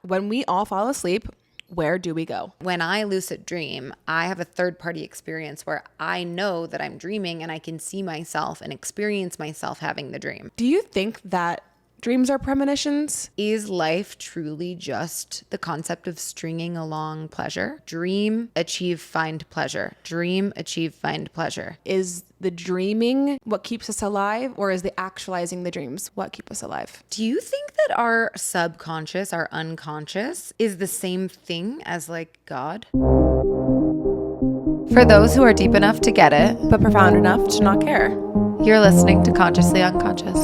When we all fall asleep, where do we go? When I lucid dream, I have a third party experience where I know that I'm dreaming and I can see myself and experience myself having the dream. Do you think that dreams are premonitions? Is life truly just the concept of stringing along pleasure? Dream, achieve, find pleasure. Dream, achieve, find pleasure. Is the dreaming what keeps us alive, or is the actualizing the dreams what keep us alive? Do you think that our subconscious, our unconscious, is the same thing as like God? For those who are deep enough to get it, But profound enough to not care. you're listening to Consciously Unconscious.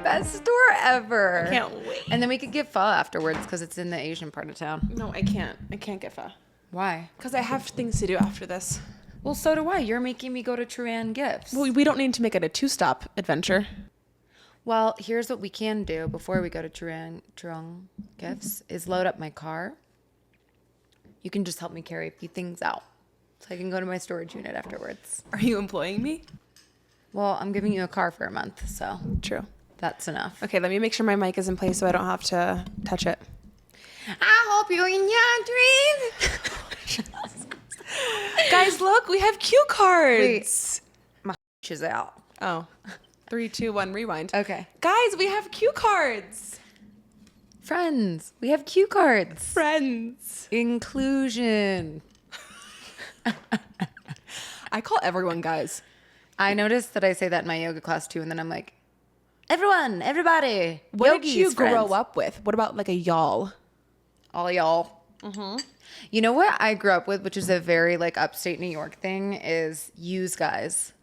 Best store ever. I can't wait. And then we could get pho afterwards because it's in the Asian part of town. No, I can't. I can't get pho. Why? Because I have things to do after this. Well, so do I. You're making me go to Aaaaaaand Gifts. Well, we don't need to make it a two-stop adventure. Well, here's what we can do before we go to Aaaaaaand Gifts is load up my car. You can just help me carry a few things out so I can go to my storage unit afterwards. Are you employing me? Well, I'm giving you a car for a month, so True. that's enough. Okay, let me make sure my mic is in place so I don't have to touch it. I hope you're in your dreams. Guys, look, we have cue cards. My is out. Oh, 3, 2, 1, rewind. Okay. Guys, we have cue cards. Friends, we have cue cards. Friends. Inclusion. I call everyone guys. I noticed that I say that in my yoga class too, and then I'm like, everyone, everybody. What did you yogis, friends. grow up with? What about like a y'all? All y'all. Mm-hmm. You know what I grew up with, which is a very like upstate New York thing, is use guys.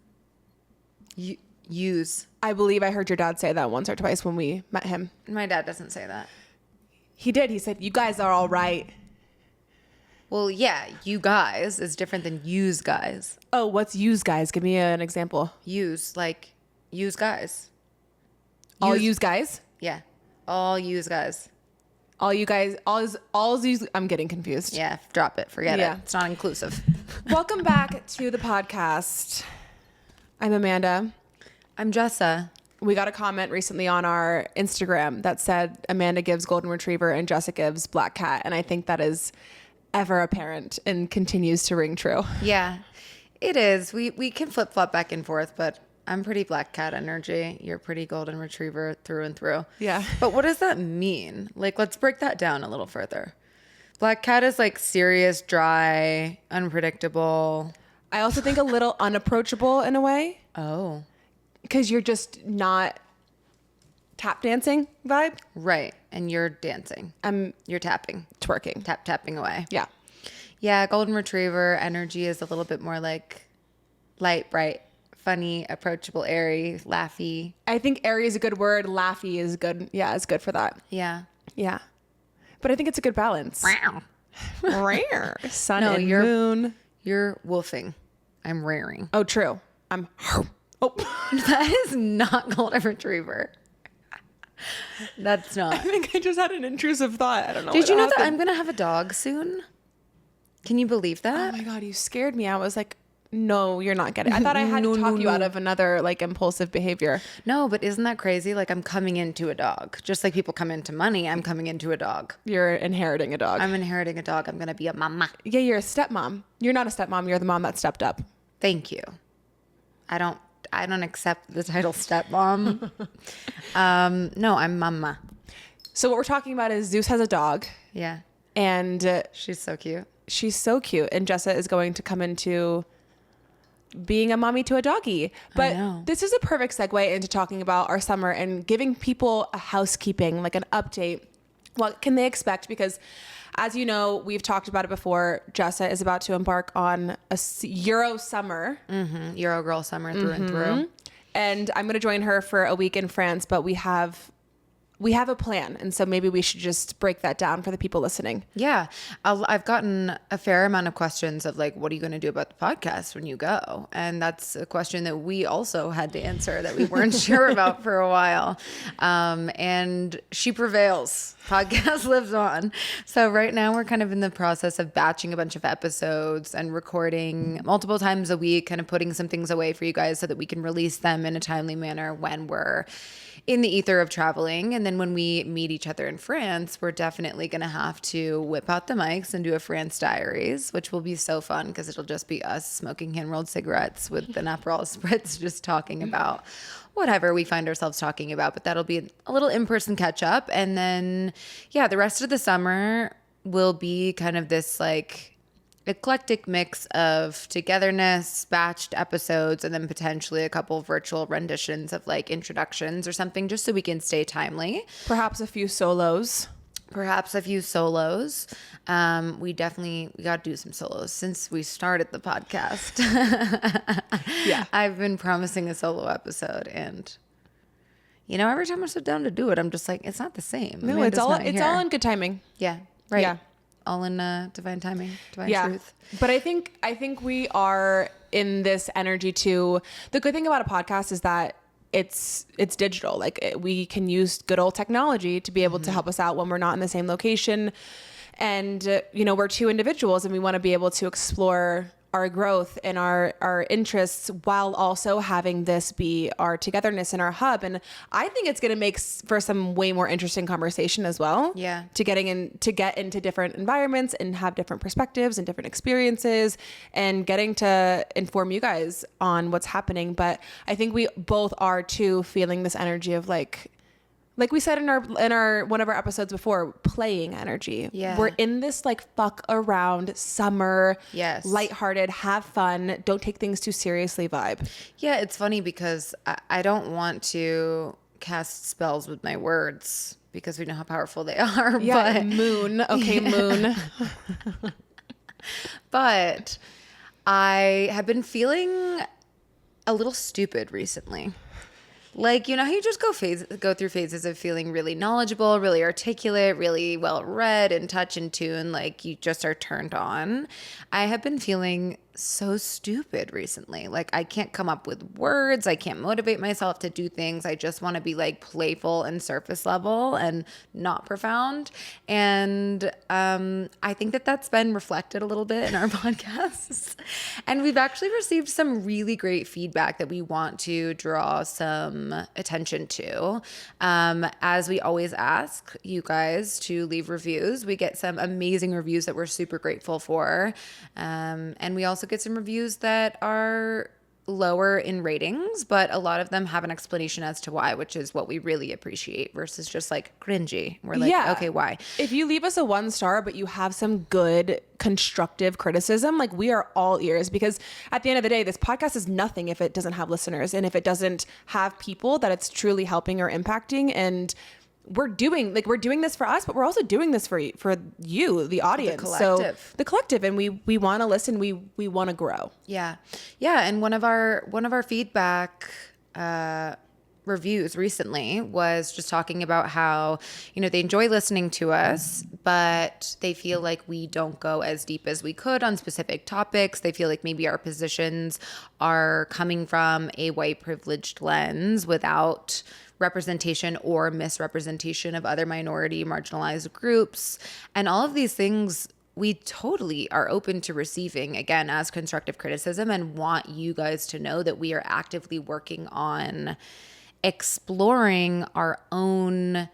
Use. I believe I heard your dad say that once or twice when we met him. My dad doesn't say that. He did. He said, you guys are all right. Well, yeah, you guys is different than use guys. Oh, what's use guys? Give me an example. Use, like, use guys. All use guys? Yeah. All use guys. All you guys, all use, I'm getting confused. Yeah, drop it. Forget Yeah. it. It's not inclusive. Welcome back to the podcast. I'm Amanda. I'm Jessa. We got a comment recently on our Instagram that said Amanda gives golden retriever and Jessa gives black cat. And I think that is ever apparent and continues to ring true. Yeah, it is. We can flip flop back and forth, but I'm pretty black cat energy. You're pretty golden retriever through and through. Yeah. But what does that mean? Like, let's break that down a little further. Black cat is like serious, dry, unpredictable. I also think a little unapproachable in a way. Oh. Because you're just not tap dancing vibe. Right. And you're dancing. You're tapping. Twerking. Tapping away. Yeah. Yeah, golden retriever energy is a little bit more like light, bright, funny, approachable, airy, laughy. I think airy is a good word. Laughy is good. Yeah, it's good for that. Yeah. Yeah. But I think it's a good balance. Rare. Sun and moon. You're wolfing. I'm raring. Oh, true. I'm... Oh. That is not golden retriever. That's not. I think I just had an intrusive thought. I don't know. Did you know that I'm going to have a dog soon? Can you believe Oh that? my God, you scared me. I was like, no, you're not getting it. I thought I had to talk you out of another like impulsive behavior. No, but isn't that crazy? Like I'm coming into a dog. Just like people come into money, I'm coming into a dog. You're inheriting a dog. I'm inheriting a dog. I'm going to be a mama. Yeah, you're a stepmom. You're not a stepmom. You're the mom that stepped up. Thank you. I don't accept the title stepmom. No, I'm mama. So what we're talking about is Zeus has a dog. Yeah. And She's so cute. she's so cute. And Jessa is going to come into being a mommy to a doggy. But this is a perfect segue into talking about our summer and giving people a housekeeping, like an update. What can they expect? Because as you know, we've talked about it before. Jessa is about to embark on a Euro summer. Mm-hmm. Euro girl summer through and through. And I'm going to join her for a week in France, but we have we have a plan. And so maybe we should just break that down for the people listening. Yeah. I've gotten a fair amount of questions of like, what are you going to do about the podcast when you go? And that's a question that we also had to answer that we weren't sure about for a while. And she prevails. Podcast lives on. So right now we're kind of in the process of batching a bunch of episodes and recording multiple times a week, kind of putting some things away for you guys so that we can release them in a timely manner when we're in the ether of traveling. And then when we meet each other in France, we're definitely going to have to whip out the mics and do a France Diaries, which will be so fun because it'll just be us smoking hand-rolled cigarettes with an Aperol Spritz, just talking about whatever we find ourselves talking about. But that'll be a little in-person catch-up. And then, yeah, the rest of the summer will be kind of this like eclectic mix of togetherness, batched episodes, and then potentially a couple virtual renditions of like introductions or something, just so we can stay timely. Perhaps a few solos. We got to do some solos since we started the podcast. Yeah. I've been promising a solo episode, and every time I sit down to do it, I'm just like, it's not the same. No, it's all in good timing. Yeah. Right. Yeah. All in divine timing, divine truth. But I think we are in this energy too. The good thing about a podcast is that it's digital. Like we can use good old technology to be able to help us out when we're not in the same location. And, we're two individuals and we want to be able to explore our growth and our interests while also having this be our togetherness and our hub. And I think it's going to make for some way more interesting conversation as well. Yeah. To get into different environments and have different perspectives and different experiences and getting to inform you guys on what's happening. But I think we both are too feeling this energy of like we said in our one of our episodes before, playing energy. Yeah. We're in this like fuck around summer, yes, lighthearted, have fun, don't take things too seriously vibe. Yeah, it's funny because I don't want to cast spells with my words because we know how powerful they are. Yeah, but moon. Okay, yeah. Moon. But I have been feeling a little stupid recently. Like, how you just go through phases of feeling really knowledgeable, really articulate, really well read, in touch, in tune, like you just are turned on. I have been feeling so stupid recently. Like I can't come up with words. I can't motivate myself to do things. I just want to be like playful and surface level and not profound. And I think that that's been reflected a little bit in our podcasts. And we've actually received some really great feedback that we want to draw some attention to. As we always ask you guys to leave reviews. We get some amazing reviews that we're super grateful for. And we also get some reviews that are lower in ratings, but a lot of them have an explanation as to why, which is what we really appreciate versus just like cringy. We're like, yeah, okay, why? If you leave us a 1-star, but you have some good constructive criticism, like we are all ears, because at the end of the day, this podcast is nothing if it doesn't have listeners and if it doesn't have people that it's truly helping or impacting. And we're doing this for us, but we're also doing this for you, the audience. So the collective, and we want to listen. We want to grow. Yeah. Yeah. And one of our feedback, reviews recently was just talking about how, they enjoy listening to us, but they feel like we don't go as deep as we could on specific topics. They feel like maybe our positions are coming from a white privileged lens without representation or misrepresentation of other minority marginalized groups. And all of these things we totally are open to receiving, again, as constructive criticism, and want you guys to know that we are actively working on exploring our own,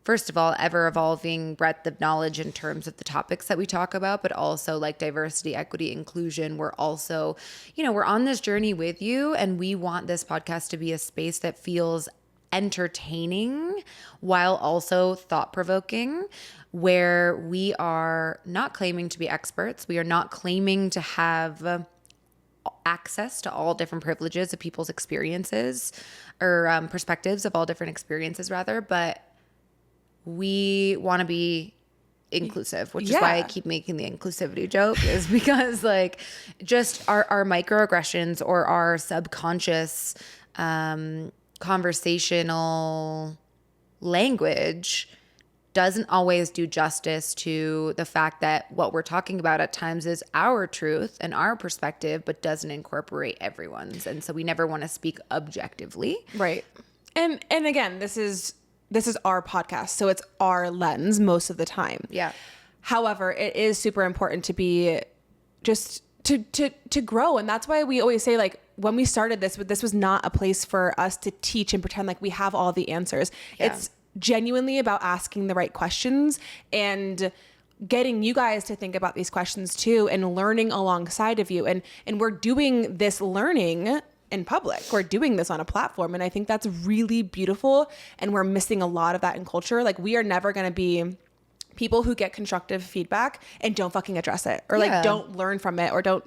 first of all, ever evolving breadth of knowledge in terms of the topics that we talk about, but also like diversity, equity, inclusion. We're also, we're on this journey with you, and we want this podcast to be a space that feels entertaining while also thought-provoking, where we are not claiming to be experts. We are not claiming to have access to all different privileges of people's experiences or perspectives of all different experiences, rather, but we want to be inclusive, which is why I keep making the inclusivity joke, is because like just our microaggressions or our subconscious conversational language doesn't always do justice to the fact that what we're talking about at times is our truth and our perspective, but doesn't incorporate everyone's. And so we never want to speak objectively. Right. And again, this is our podcast, so it's our lens most of the time. Yeah. However, it is super important to be just to grow. And that's why we always say, like, when we started this was not a place for us to teach and pretend like we have all the answers. Yeah. It's genuinely about asking the right questions and getting you guys to think about these questions too, and learning alongside of you. And we're doing this learning in public. We're doing this on a platform. And I think that's really beautiful. And we're missing a lot of that in culture. Like, we are never going to be people who get constructive feedback and don't fucking address it, or like don't learn from it, or don't,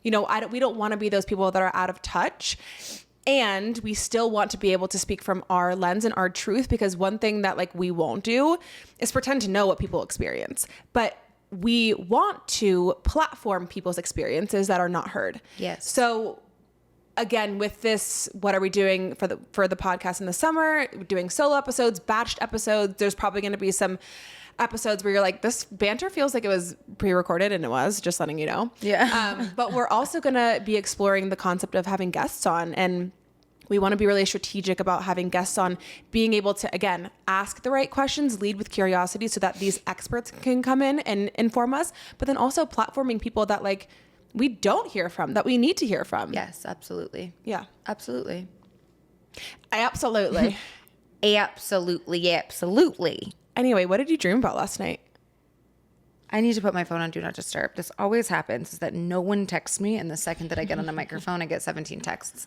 we don't want to be those people that are out of touch. And we still want to be able to speak from our lens and our truth, because one thing that like we won't do is pretend to know what people experience, but we want to platform people's experiences that are not heard. Yes. So again, with this, what are we doing for the podcast in the summer? We're doing solo episodes, batched episodes. There's probably going to be some episodes where you're like, this banter feels like it was pre-recorded, and it was, just letting you know. Yeah. But we're also going to be exploring the concept of having guests on, and we want to be really strategic about having guests on, being able to, again, ask the right questions, lead with curiosity so that these experts can come in and inform us, but then also platforming people that like we don't hear from, that we need to hear from. Yes, absolutely. Yeah. Absolutely. Absolutely. Absolutely. Anyway, what did you dream about last night? I need to put my phone on Do Not Disturb. This always happens, is that no one texts me, and the second that I get on the microphone, I get 17 texts.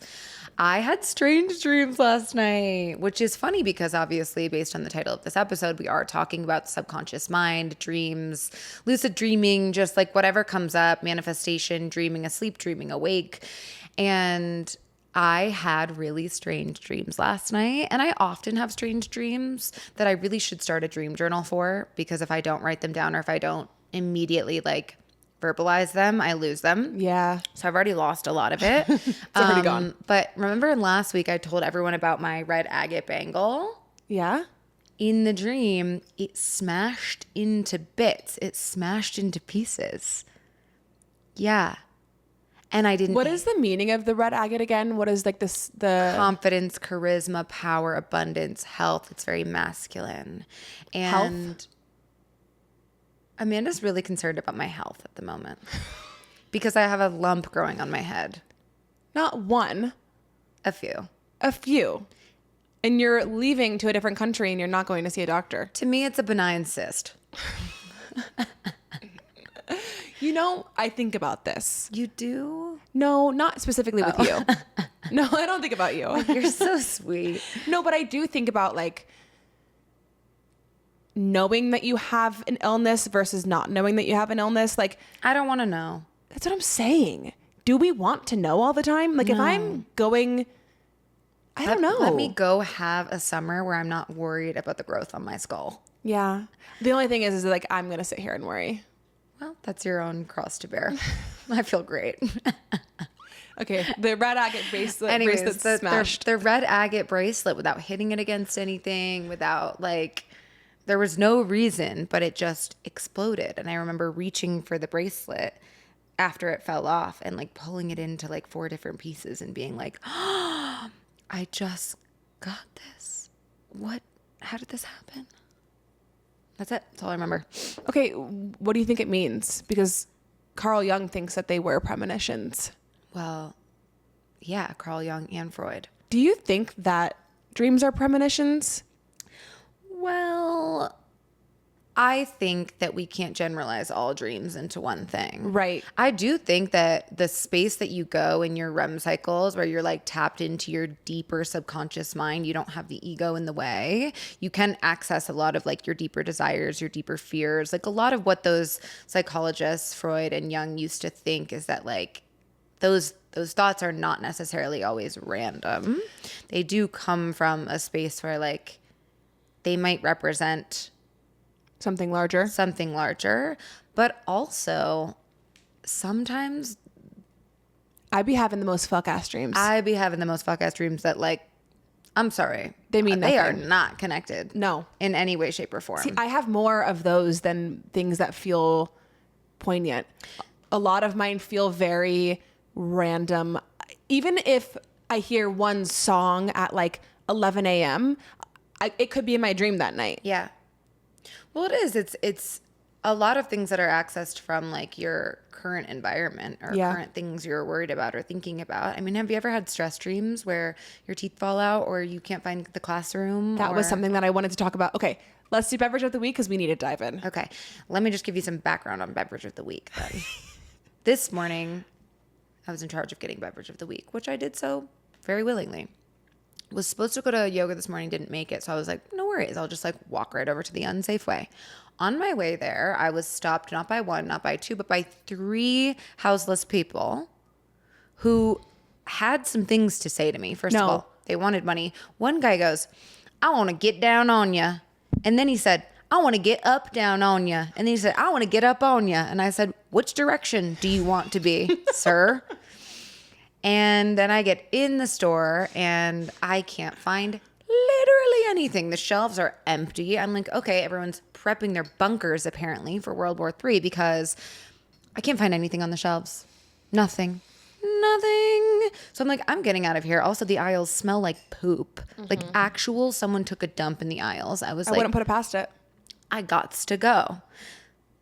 I had strange dreams last night, which is funny because obviously, based on the title of this episode, we are talking about the subconscious mind, dreams, lucid dreaming, just like whatever comes up, manifestation, dreaming asleep, dreaming awake. And I had really strange dreams last night, and I often have strange dreams that I really should start a dream journal for, because if I don't write them down, or if I don't immediately like verbalize them, I lose them. Yeah. So I've already lost a lot of it. It's already gone. But remember last week I told everyone about my red agate bangle? Yeah. In the dream, it smashed into bits. It smashed into pieces. Yeah. And I didn't. What is the meaning of the red agate again? What is like this, the confidence, charisma, power, abundance, health? It's very masculine. And health? Amanda's really concerned about my health at the moment because I have a lump growing on my head. Not one. A few. And you're leaving to a different country and you're not going to see a doctor. To me, it's a benign cyst. I think about this. You do? No, not specifically with you. No, I don't think about you. Oh, you're so sweet. No, but I do think about like knowing that you have an illness versus not knowing that you have an illness. Like, I don't want to know. That's what I'm saying. Do we want to know all the time? Like, no. If I'm going, I don't know. Let me go have a summer where I'm not worried about the growth on my skull. Yeah. The only thing is like, I'm going to sit here and worry. Well, that's your own cross to bear. I feel great. Okay, the red agate bracelet smashed. The red agate bracelet, without hitting it against anything, without like, there was no reason, but it just exploded. And I remember reaching for the bracelet after it fell off and like pulling it into like 4 different pieces and being like, oh, I just got this. How did this happen? That's it. That's all I remember. Okay, what do you think it means? Because Carl Jung thinks that they were premonitions. Well, yeah, Carl Jung and Freud. Do you think that dreams are premonitions? Well, I think that we can't generalize all dreams into one thing. Right. I do think that the space that you go in your REM cycles where you're like tapped into your deeper subconscious mind, you don't have the ego in the way. You can access a lot of like your deeper desires, your deeper fears. Like a lot of what those psychologists, Freud and Jung, used to think is that like those thoughts are not necessarily always random. They do come from a space where like they might represent something larger, but also sometimes I be having the most fuck ass dreams. that like I'm sorry. They mean They are nothing. not connected. No. In any way, shape, or form. See, I have more of those than things that feel poignant. A lot of mine feel very random. Even if I hear one song at like 11 a.m., it could be in my dream that night. Yeah. Well, it is. It's a lot of things that are accessed from like your current environment or current things you're worried about or thinking about. I mean, have you ever had stress dreams where your teeth fall out or you can't find the classroom? That was something that I wanted to talk about. Okay, let's do beverage of the week because we need to dive in. Okay. Let me just give you some background on beverage of the week then. This morning, I was in charge of getting beverage of the week, which I did so very willingly. Was supposed to go to yoga this morning, didn't make it. So I was like, no worries. I'll just like walk right over to the unsafe way. On my way there, I was stopped not by one, not by two, but by 3 houseless people who had some things to say to me. First of all, they wanted money. One guy goes, I want to get down on you. And then he said, I want to get up down on you. And then he said, I want to get up on you. And I said, which direction do you want to be, sir? And then I get in the store and I can't find literally anything. The shelves are empty. I'm like, okay, everyone's prepping their bunkers apparently for World War III because I can't find anything on the shelves. Nothing. So I'm like, I'm getting out of here. Also, the aisles smell like poop. Like actual someone took a dump in the aisles. I wouldn't put it past it. I gots to go.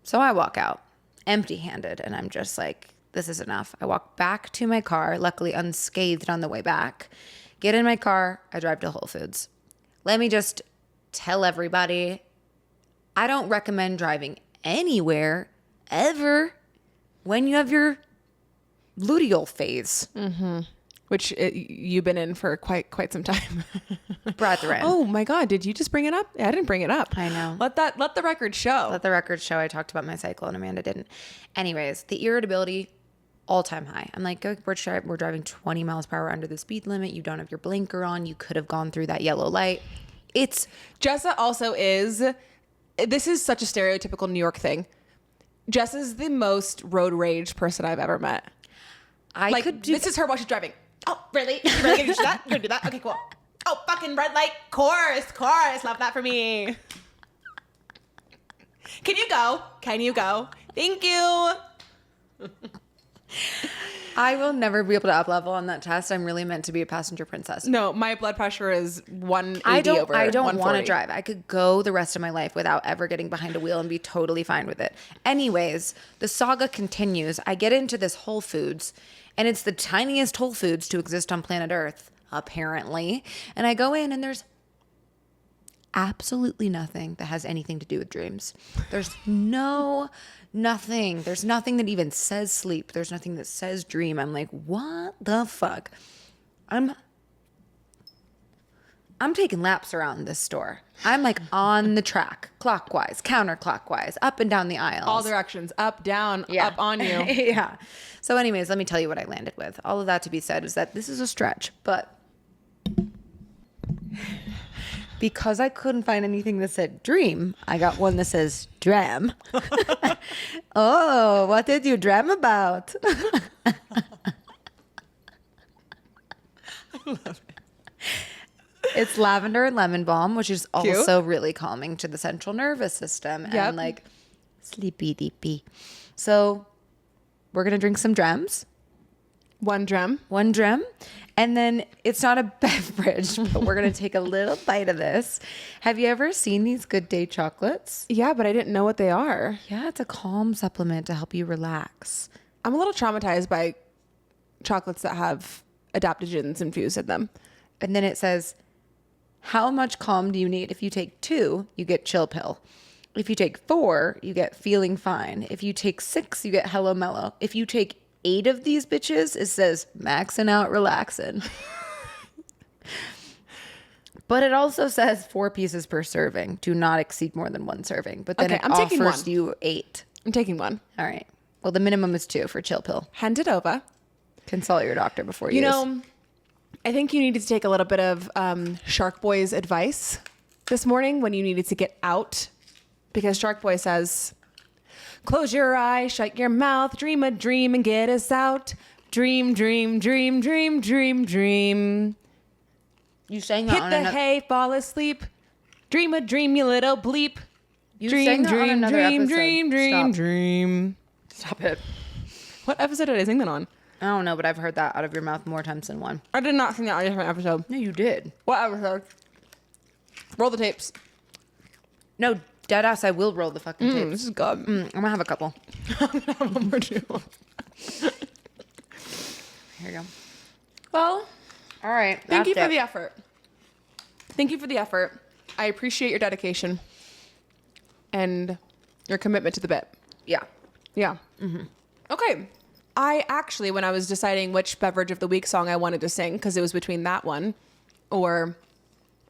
So I walk out empty-handed and I'm just like, this is enough. I walk back to my car, luckily unscathed on the way back. Get in my car. I drive to Whole Foods. Let me just tell everybody, I don't recommend driving anywhere ever when you have your luteal phase. Mm-hmm. Which you've been in for quite some time. Brethren. Oh my God, did you just bring it up? Yeah, I didn't bring it up. I know. Let the record show. Let the record show I talked about my cycle and Amanda didn't. Anyways, the irritability, all-time high. I'm like, we're driving 20 miles per hour under the speed limit. You don't have your blinker on. You could have gone through that yellow light. Jessa also is, this is such a stereotypical New York thing. Jessa's the most road rage person I've ever met. This is her while she's driving. Oh, really? You really gonna do that? You're gonna do that? Okay, cool. Oh, fucking red light. Course. Love that for me. Can you go? Thank you. I will never be able to up level on that test. I'm really meant to be a passenger princess. No, my blood pressure is 180 over 140. I don't want to drive. I could go the rest of my life without ever getting behind a wheel and be totally fine with it. Anyways, the saga continues. I get into this Whole Foods, and it's the tiniest Whole Foods to exist on planet Earth, apparently. And I go in, and there's absolutely nothing that has anything to do with dreams. There's nothing. There's nothing that even says sleep. There's nothing that says dream. I'm like, what the fuck? I'm taking laps around this store. I'm like on the track, clockwise, counterclockwise, up and down the aisles. All directions, up, down, up on you. Yeah. So anyways, let me tell you what I landed with. All of that to be said is that this is a stretch, but because I couldn't find anything that said dream, I got one that says dram. Oh, what did you dram about? I love it. It's lavender and lemon balm, which is Cute. also really calming to the central nervous system and like sleepy deepy. So we're going to drink some drams. One dram. And then it's not a beverage, but we're going to take a little bite of this. Have you ever seen these Good Day chocolates? Yeah, but I didn't know what they are. Yeah, it's a calm supplement to help you relax. I'm a little traumatized by chocolates that have adaptogens infused in them. And then it says, how much calm do you need? If you take 2, you get chill pill. If you take 4, you get feeling fine. If you take 6, you get hello mellow. If you take 8 of these bitches, it says maxing out relaxing. But it also says 4 pieces per serving. Do not exceed more than 1 serving. But then it offers you 8. I'm taking one. All right. Well, the minimum is 2 for chill pill. Hand it over. Consult your doctor before you use. You know, I think you needed to take a little bit of Shark Boy's advice this morning when you needed to get out. Because Shark Boy says, close your eyes, shut your mouth, dream a dream and get us out. Dream, dream, dream, dream, dream, dream. You sang that Hit on the hay, fall asleep. Dream a dream, you little bleep. You sang that on another episode. Dream. Stop it. What episode did I sing that on? I don't know, but I've heard that out of your mouth more times than one. I did not sing that on a different episode. No, you did. What episode? Roll the tapes. No, deadass, I will roll the fucking tapes. This is good. I'm gonna have a couple. I'm gonna have one more too. Here you go. Well, All right. thank you for the effort. Thank you for the effort. I appreciate your dedication and your commitment to the bit. Yeah. Yeah. Mm-hmm. Okay. I actually, when I was deciding which beverage of the week song I wanted to sing, because it was between that one or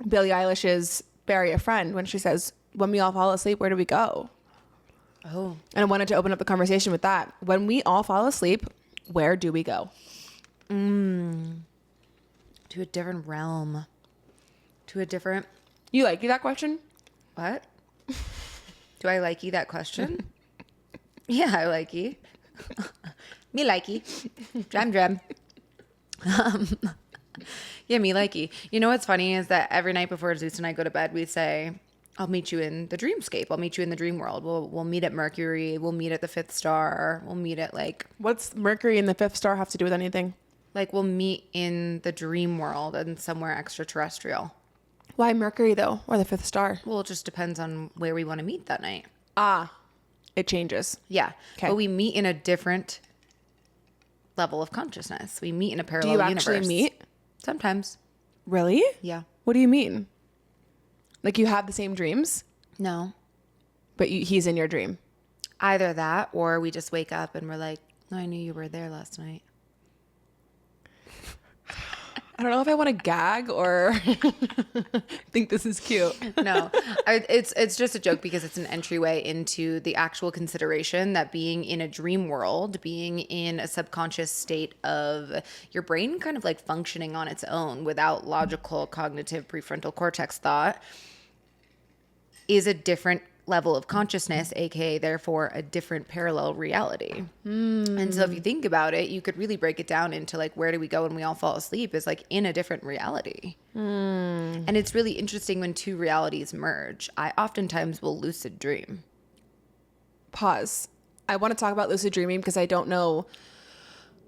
Billie Eilish's Bury a Friend, when she says, when we all fall asleep, where do we go? Oh. And I wanted to open up the conversation with that. When we all fall asleep, where do we go? To a different realm. To a different... You like that question? What? Do I like that question? Yeah, I like Me likey. Dram. Yeah, me likey. You know what's funny is that every night before Zeus and I go to bed, we say, I'll meet you in the dreamscape. I'll meet you in the dream world. We'll meet at Mercury. We'll meet at the fifth star. We'll meet at like... What's Mercury and the fifth star have to do with anything? Like we'll meet in the dream world and somewhere extraterrestrial. Why Mercury though? Or the fifth star? Well, it just depends on where we want to meet that night. It changes. Yeah. Okay. But we meet in a different level of consciousness. We meet in a parallel universe. Do you actually meet? Sometimes. Really? Yeah. What do you mean? Like you have the same dreams, No. but he's in your dream. Either that or we just wake up and we're like, oh, I knew you were there last night. I don't know if I want to gag or think this is cute. No, it's just a joke because it's an entryway into the actual consideration that being in a dream world, being in a subconscious state of your brain kind of like functioning on its own without logical, cognitive, prefrontal cortex thought is a different level of consciousness, aka therefore a different parallel reality. And so if you think about it, you could really break it down into like where do we go when we all fall asleep is like in a different reality. And it's really interesting when two realities merge. I oftentimes will lucid dream. Pause. I want to talk about lucid dreaming because I don't know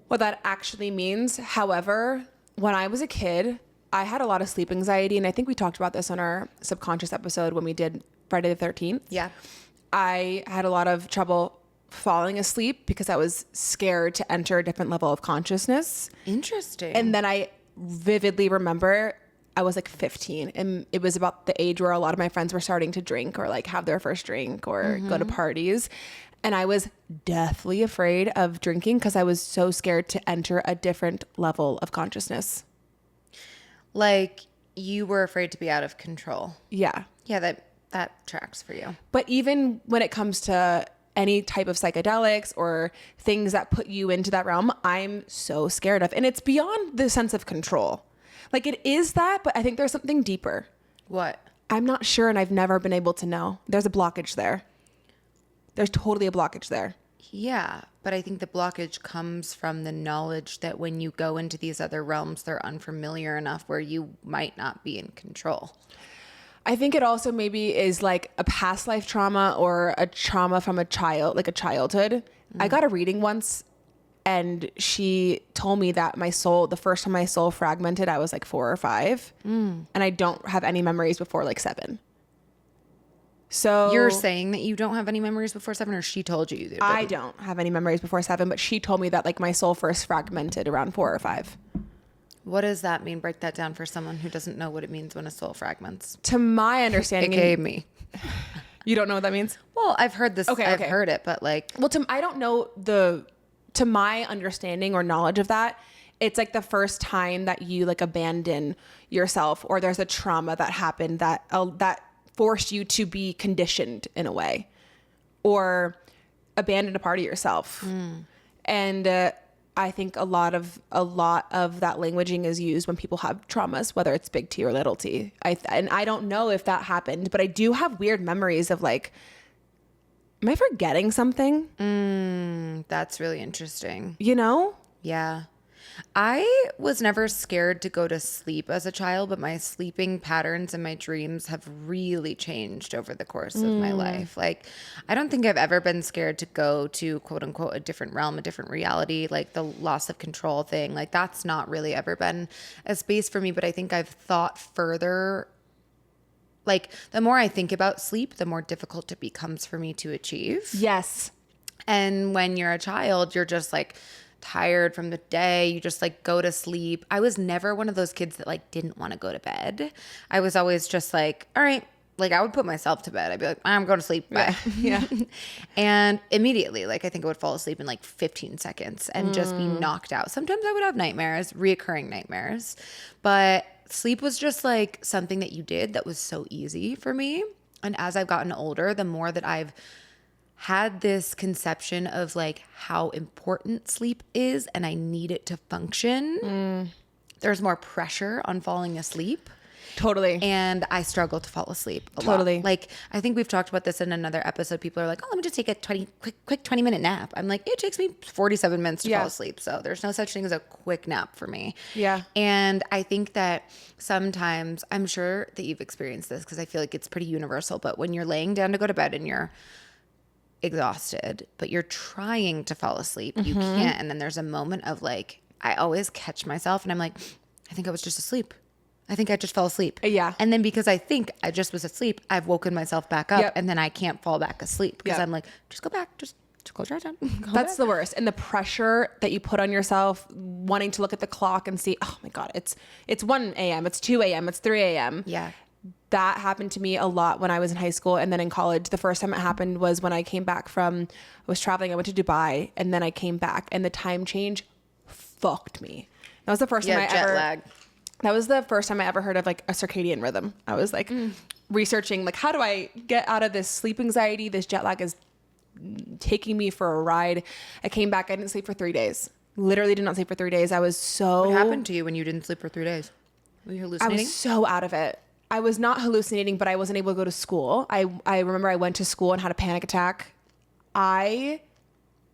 what that actually means. However, when I was a kid, I had a lot of sleep anxiety, and I think we talked about this on our subconscious episode when we did Friday the 13th. Yeah. I had a lot of trouble falling asleep because I was scared to enter a different level of consciousness. Interesting. And then I vividly remember I was like 15, and it was about the age where a lot of my friends were starting to drink or like have their first drink or go to parties. And I was deathly afraid of drinking because I was so scared to enter a different level of consciousness. Like you were afraid to be out of control. Yeah. Yeah, that tracks for you. But even when it comes to any type of psychedelics or things that put you into that realm, I'm so scared of. And it's beyond the sense of control. Like it is that, but I think there's something deeper. What? I'm not sure, and I've never been able to know. There's a blockage there. There's totally a blockage there. Yeah, but I think the blockage comes from the knowledge that when you go into these other realms, they're unfamiliar enough where you might not be in control. I think it also maybe is like a past life trauma or a trauma from a child, like a childhood. I got a reading once and she told me that my soul, the first time my soul fragmented, I was like 4 or 5. And I don't have any memories before like 7. So You're saying that you don't have any memories before 7, or she told you did? I don't have any memories before 7, but she told me that like my soul first fragmented around 4 or 5. What does that mean? Break that down for someone who doesn't know what it means when a soul fragments. To my understanding, AKA me. You don't know what that means? Well, I've heard this. Okay, I've okay. heard it, but like, Well, I don't know to my understanding or knowledge of that, it's like the first time that you like abandon yourself, or there's a trauma that happened that forced you to be conditioned in a way, or abandon a part of yourself. And I think a lot of that languaging is used when people have traumas, whether it's big T or little t. And I don't know if that happened, but I do have weird memories of like, am I forgetting something? that's really interesting. You know? Yeah. I was never scared to go to sleep as a child, but my sleeping patterns and my dreams have really changed over the course of my life. Like, I don't think I've ever been scared to go to quote unquote a different realm, a different reality, like the loss of control thing. Like, that's not really ever been a space for me, but I think I've thought further. Like, the more I think about sleep, the more difficult it becomes for me to achieve. Yes. And when you're a child, you're just like tired from the day. You just like go to sleep. I was never one of those kids that like didn't want to go to bed. I was always just like, all right. Like, I would put myself to bed. I'd be like, I'm going to sleep. Bye. Yeah. And immediately, like, I think I would fall asleep in like 15 seconds and just be knocked out. Sometimes I would have nightmares, reoccurring nightmares. But sleep was just like something that you did that was so easy for me. And as I've gotten older, the more that I've had this conception of like how important sleep is and I need it to function, there's more pressure on falling asleep. Totally. And I struggle to fall asleep a Totally. lot. Like, I think we've talked about this in another episode. People are like, oh, let me just take a quick 20-minute nap. I'm like, it takes me 47 minutes to fall asleep. So there's no such thing as a quick nap for me. Yeah. And I think that sometimes, I'm sure that you've experienced this because I feel like it's pretty universal, but when you're laying down to go to bed and you're exhausted, but you're trying to fall asleep, you can't. And then there's a moment of like, I always catch myself and I'm like, I think I was just asleep. I think I just fell asleep. Yeah. And then because I think I just was asleep, I've woken myself back up and then I can't fall back asleep because I'm like, just go back, just close your eyes down. That's the worst. And the pressure that you put on yourself, wanting to look at the clock and see, oh my God, it's 1 a.m., it's 2 a.m., it's 3 a.m. Yeah. That happened to me a lot when I was in high school and then in college. The first time it happened was when I came back I was traveling, I went to Dubai and then I came back and the time change fucked me. That was the first time jet lag. That was the first time I ever heard of like a circadian rhythm. I was like researching like, how do I get out of this sleep anxiety? This jet lag is taking me for a ride. I came back. I didn't sleep for 3 days. Literally did not sleep for 3 days. I was so... What happened to you when you didn't sleep for 3 days? Were you hallucinating? I was so out of it. I was not hallucinating, but I wasn't able to go to school. I remember I went to school and had a panic attack. And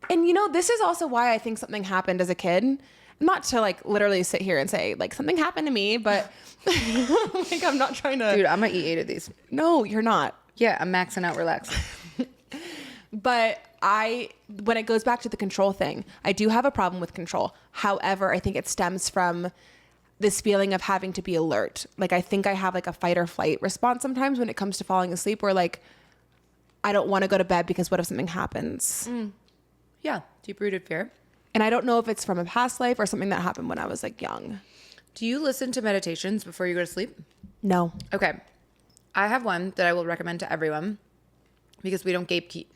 you know, this is also why I think something happened as a kid. Not to like literally sit here and say like something happened to me, but like I'm not trying to... Dude, I'm gonna eat 8 of these. No, you're not. Yeah, I'm maxing out relax. But when it goes back to the control thing, I do have a problem with control. However, I think it stems from this feeling of having to be alert. Like, I think I have like a fight or flight response sometimes when it comes to falling asleep, where like, I don't want to go to bed because what if something happens? Yeah, deep-rooted fear. And I don't know if it's from a past life or something that happened when I was like young. Do you listen to meditations before you go to sleep? No. Okay. I have one that I will recommend to everyone because we don't gatekeep.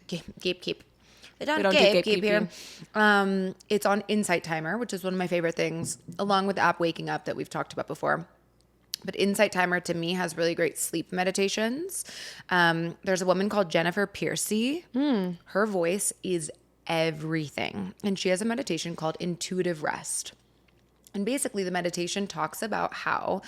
They don't gatekeep here. It's on Insight Timer, which is one of my favorite things, along with the app Waking Up that we've talked about before. But Insight Timer to me has really great sleep meditations. There's a woman called Jennifer Piercy. Her voice is everything. And she has a meditation called Intuitive Rest. And basically the meditation talks about how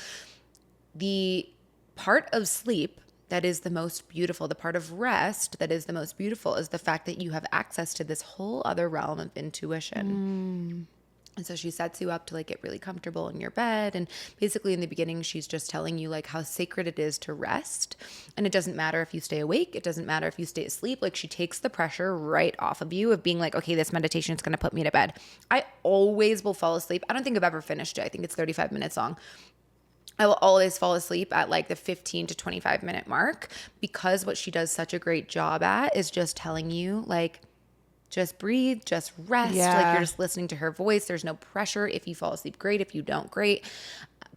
the part of sleep that is the most beautiful, the part of rest that is the most beautiful, is the fact that you have access to this whole other realm of intuition. And so she sets you up to like get really comfortable in your bed. And basically in the beginning, she's just telling you like how sacred it is to rest. And it doesn't matter if you stay awake. It doesn't matter if you stay asleep. Like, she takes the pressure right off of you of being like, okay, this meditation is going to put me to bed. I always will fall asleep. I don't think I've ever finished it. I think it's 35 minutes long. I will always fall asleep at like the 15 to 25 minute mark, because what she does such a great job at is just telling you like, just breathe, just rest. Yeah. Like, you're just listening to her voice. There's no pressure. If you fall asleep, great. If you don't, great.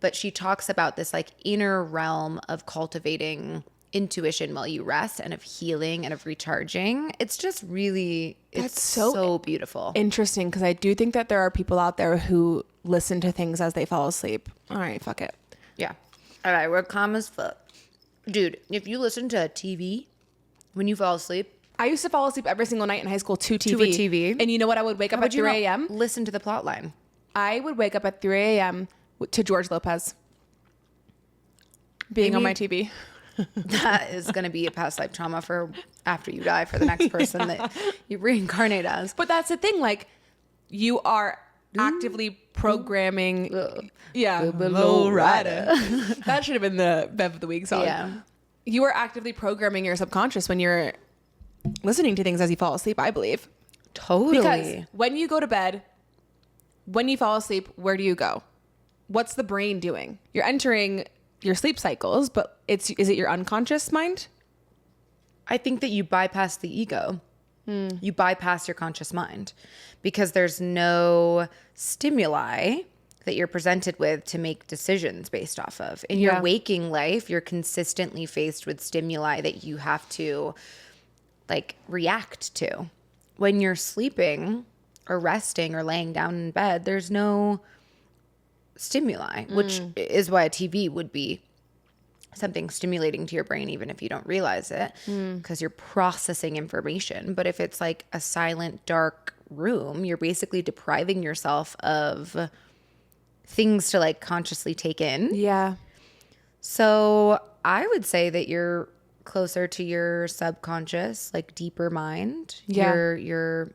But she talks about this like inner realm of cultivating intuition while you rest, and of healing and of recharging. It's just really, it's so beautiful. Interesting, because I do think that there are people out there who listen to things as they fall asleep. All right, fuck it. Yeah. All right, we're calm as fuck. Dude, if you listen to TV when you fall asleep, I used to fall asleep every single night in high school to TV. To a TV. And you know what? I would wake up at 3 a.m. Listen to the plot line. I would wake up at 3 a.m. to George Lopez being on my TV. That is going to be a past life trauma for after you die, for the next person that you reincarnate as. But that's the thing. Like, you are actively programming. Yeah. Low rider. That should have been the Bev of the Week song. Yeah. You are actively programming your subconscious when you're listening to things as you fall asleep, I believe. Totally. Because when you go to bed, when you fall asleep, where do you go? What's the brain doing? You're entering your sleep cycles, but is it your unconscious mind? I think that you bypass the ego. You bypass your conscious mind because there's no stimuli that you're presented with to make decisions based off of. In your waking life, you're consistently faced with stimuli that you have to like react to. When you're sleeping or resting or laying down in bed, there's no stimuli, which is why a TV would be something stimulating to your brain, even if you don't realize it, because you're processing information. But if it's like a silent, dark room, you're basically depriving yourself of things to like consciously take in. Yeah. So I would say that you're closer to your subconscious, like deeper mind. Yeah. Your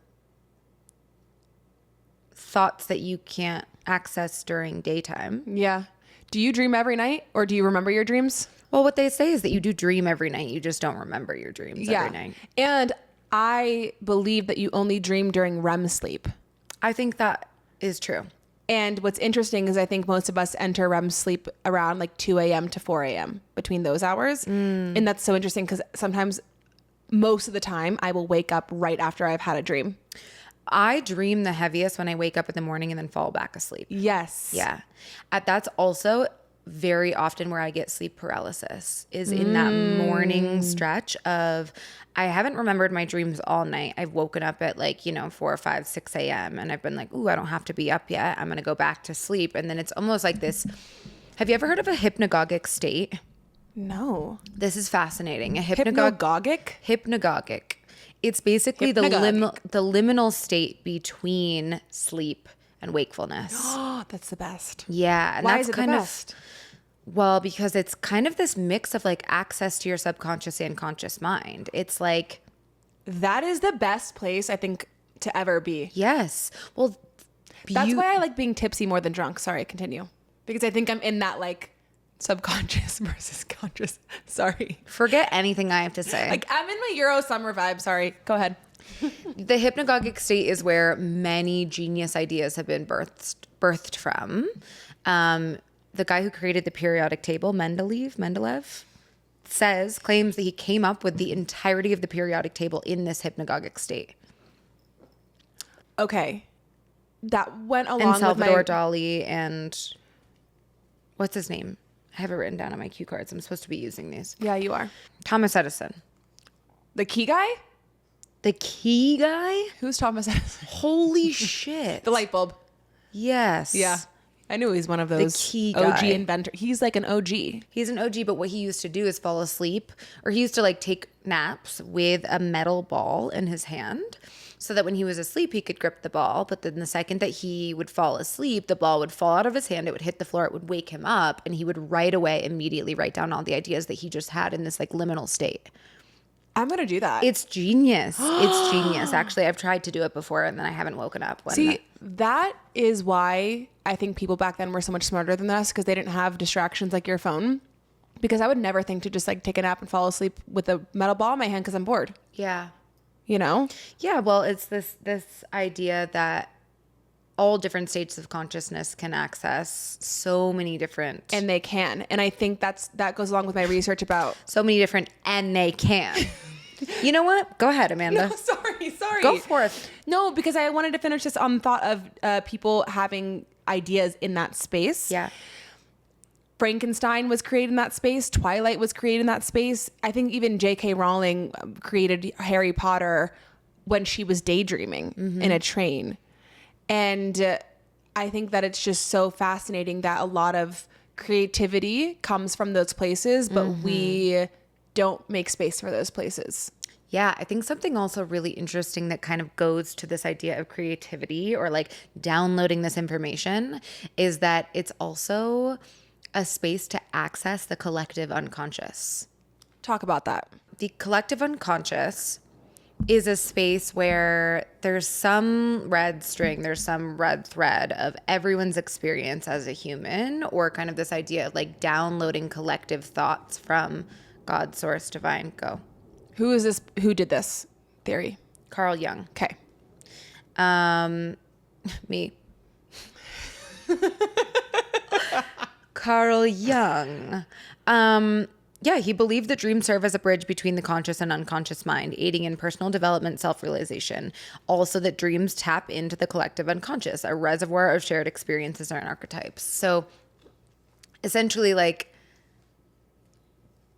thoughts that you can't access during daytime. Yeah. Do you dream every night or do you remember your dreams? Well, what they say is that you do dream every night. You just don't remember your dreams every night. And I believe that you only dream during REM sleep. I think that is true. And what's interesting is I think most of us enter REM sleep around like 2 a.m. to 4 a.m. between those hours. And that's so interesting because sometimes, most of the time, I will wake up right after I've had a dream. I dream the heaviest when I wake up in the morning and then fall back asleep. Yes. Yeah. That's also very often where I get sleep paralysis is in that morning stretch of I haven't remembered my dreams all night. I've woken up at like, 4, 5, 6 a.m. and I've been like, ooh, I don't have to be up yet. I'm going to go back to sleep. And then it's almost like this. Have you ever heard of a hypnagogic state? No. This is fascinating. Hypnagogic? Hypnagogic. It's basically the liminal state between sleep and wakefulness. Oh, that's the best. Yeah. And Why that's is it kind the of best? Well, because it's kind of this mix of like access to your subconscious and conscious mind. It's like that is the best place I think to ever be. Yes. Well, that's why I like being tipsy more than drunk. Sorry, continue. Because I think I'm in that like subconscious versus conscious. Sorry. Forget anything I have to say. Like I'm in my Euro summer vibe. Sorry. Go ahead. The hypnagogic state is where many genius ideas have been birthed from. The guy who created the periodic table, Mendeleev, claims that he came up with the entirety of the periodic table in this hypnagogic state. Okay. That went along and Salvador Dali and what's his name? I have it written down on my cue cards. I'm supposed to be using these. Yeah, you are. Thomas Edison. The key guy? The key guy? Who's Thomas Edison? Holy shit. The light bulb. Yes. Yeah. I knew he's one of those the key OG guy. inventor. He's like an OG. He's an OG, but what he used to do is fall asleep, or he used to like take naps with a metal ball in his hand so that when he was asleep, he could grip the ball. But then the second that he would fall asleep, the ball would fall out of his hand. It would hit the floor. It would wake him up. And he would right away immediately write down all the ideas that he just had in this like liminal state. I'm going to do that. It's genius. It's genius. Actually, I've tried to do it before and then I haven't woken up. That is why I think people back then were so much smarter than us because they didn't have distractions like your phone. Because I would never think to just like take a nap and fall asleep with a metal ball in my hand because I'm bored. Yeah. You know? Yeah. Well, it's this idea that all different states of consciousness can access so many different. And they can. And I think that goes along with my research about. So many different and they can. You know what? Go ahead, Amanda. No, sorry. Go for it. No, because I wanted to finish this on the thought of people having ideas in that space. Yeah. Frankenstein was created in that space. Twilight was created in that space. I think even J.K. Rowling created Harry Potter when she was daydreaming in a train. And I think that it's just so fascinating that a lot of creativity comes from those places, but we don't make space for those places. Yeah, I think something also really interesting that kind of goes to this idea of creativity or like downloading this information is that it's also a space to access the collective unconscious. Talk about that. The collective unconscious is a space where there's some red string, there's some red thread of everyone's experience as a human, or kind of this idea of like downloading collective thoughts from God, source, divine. Go. Who is this? Who did this theory? Carl Jung. Okay. Me. Carl Jung. Yeah, he believed that dreams serve as a bridge between the conscious and unconscious mind, aiding in personal development, self-realization. Also that dreams tap into the collective unconscious, a reservoir of shared experiences and archetypes. So essentially like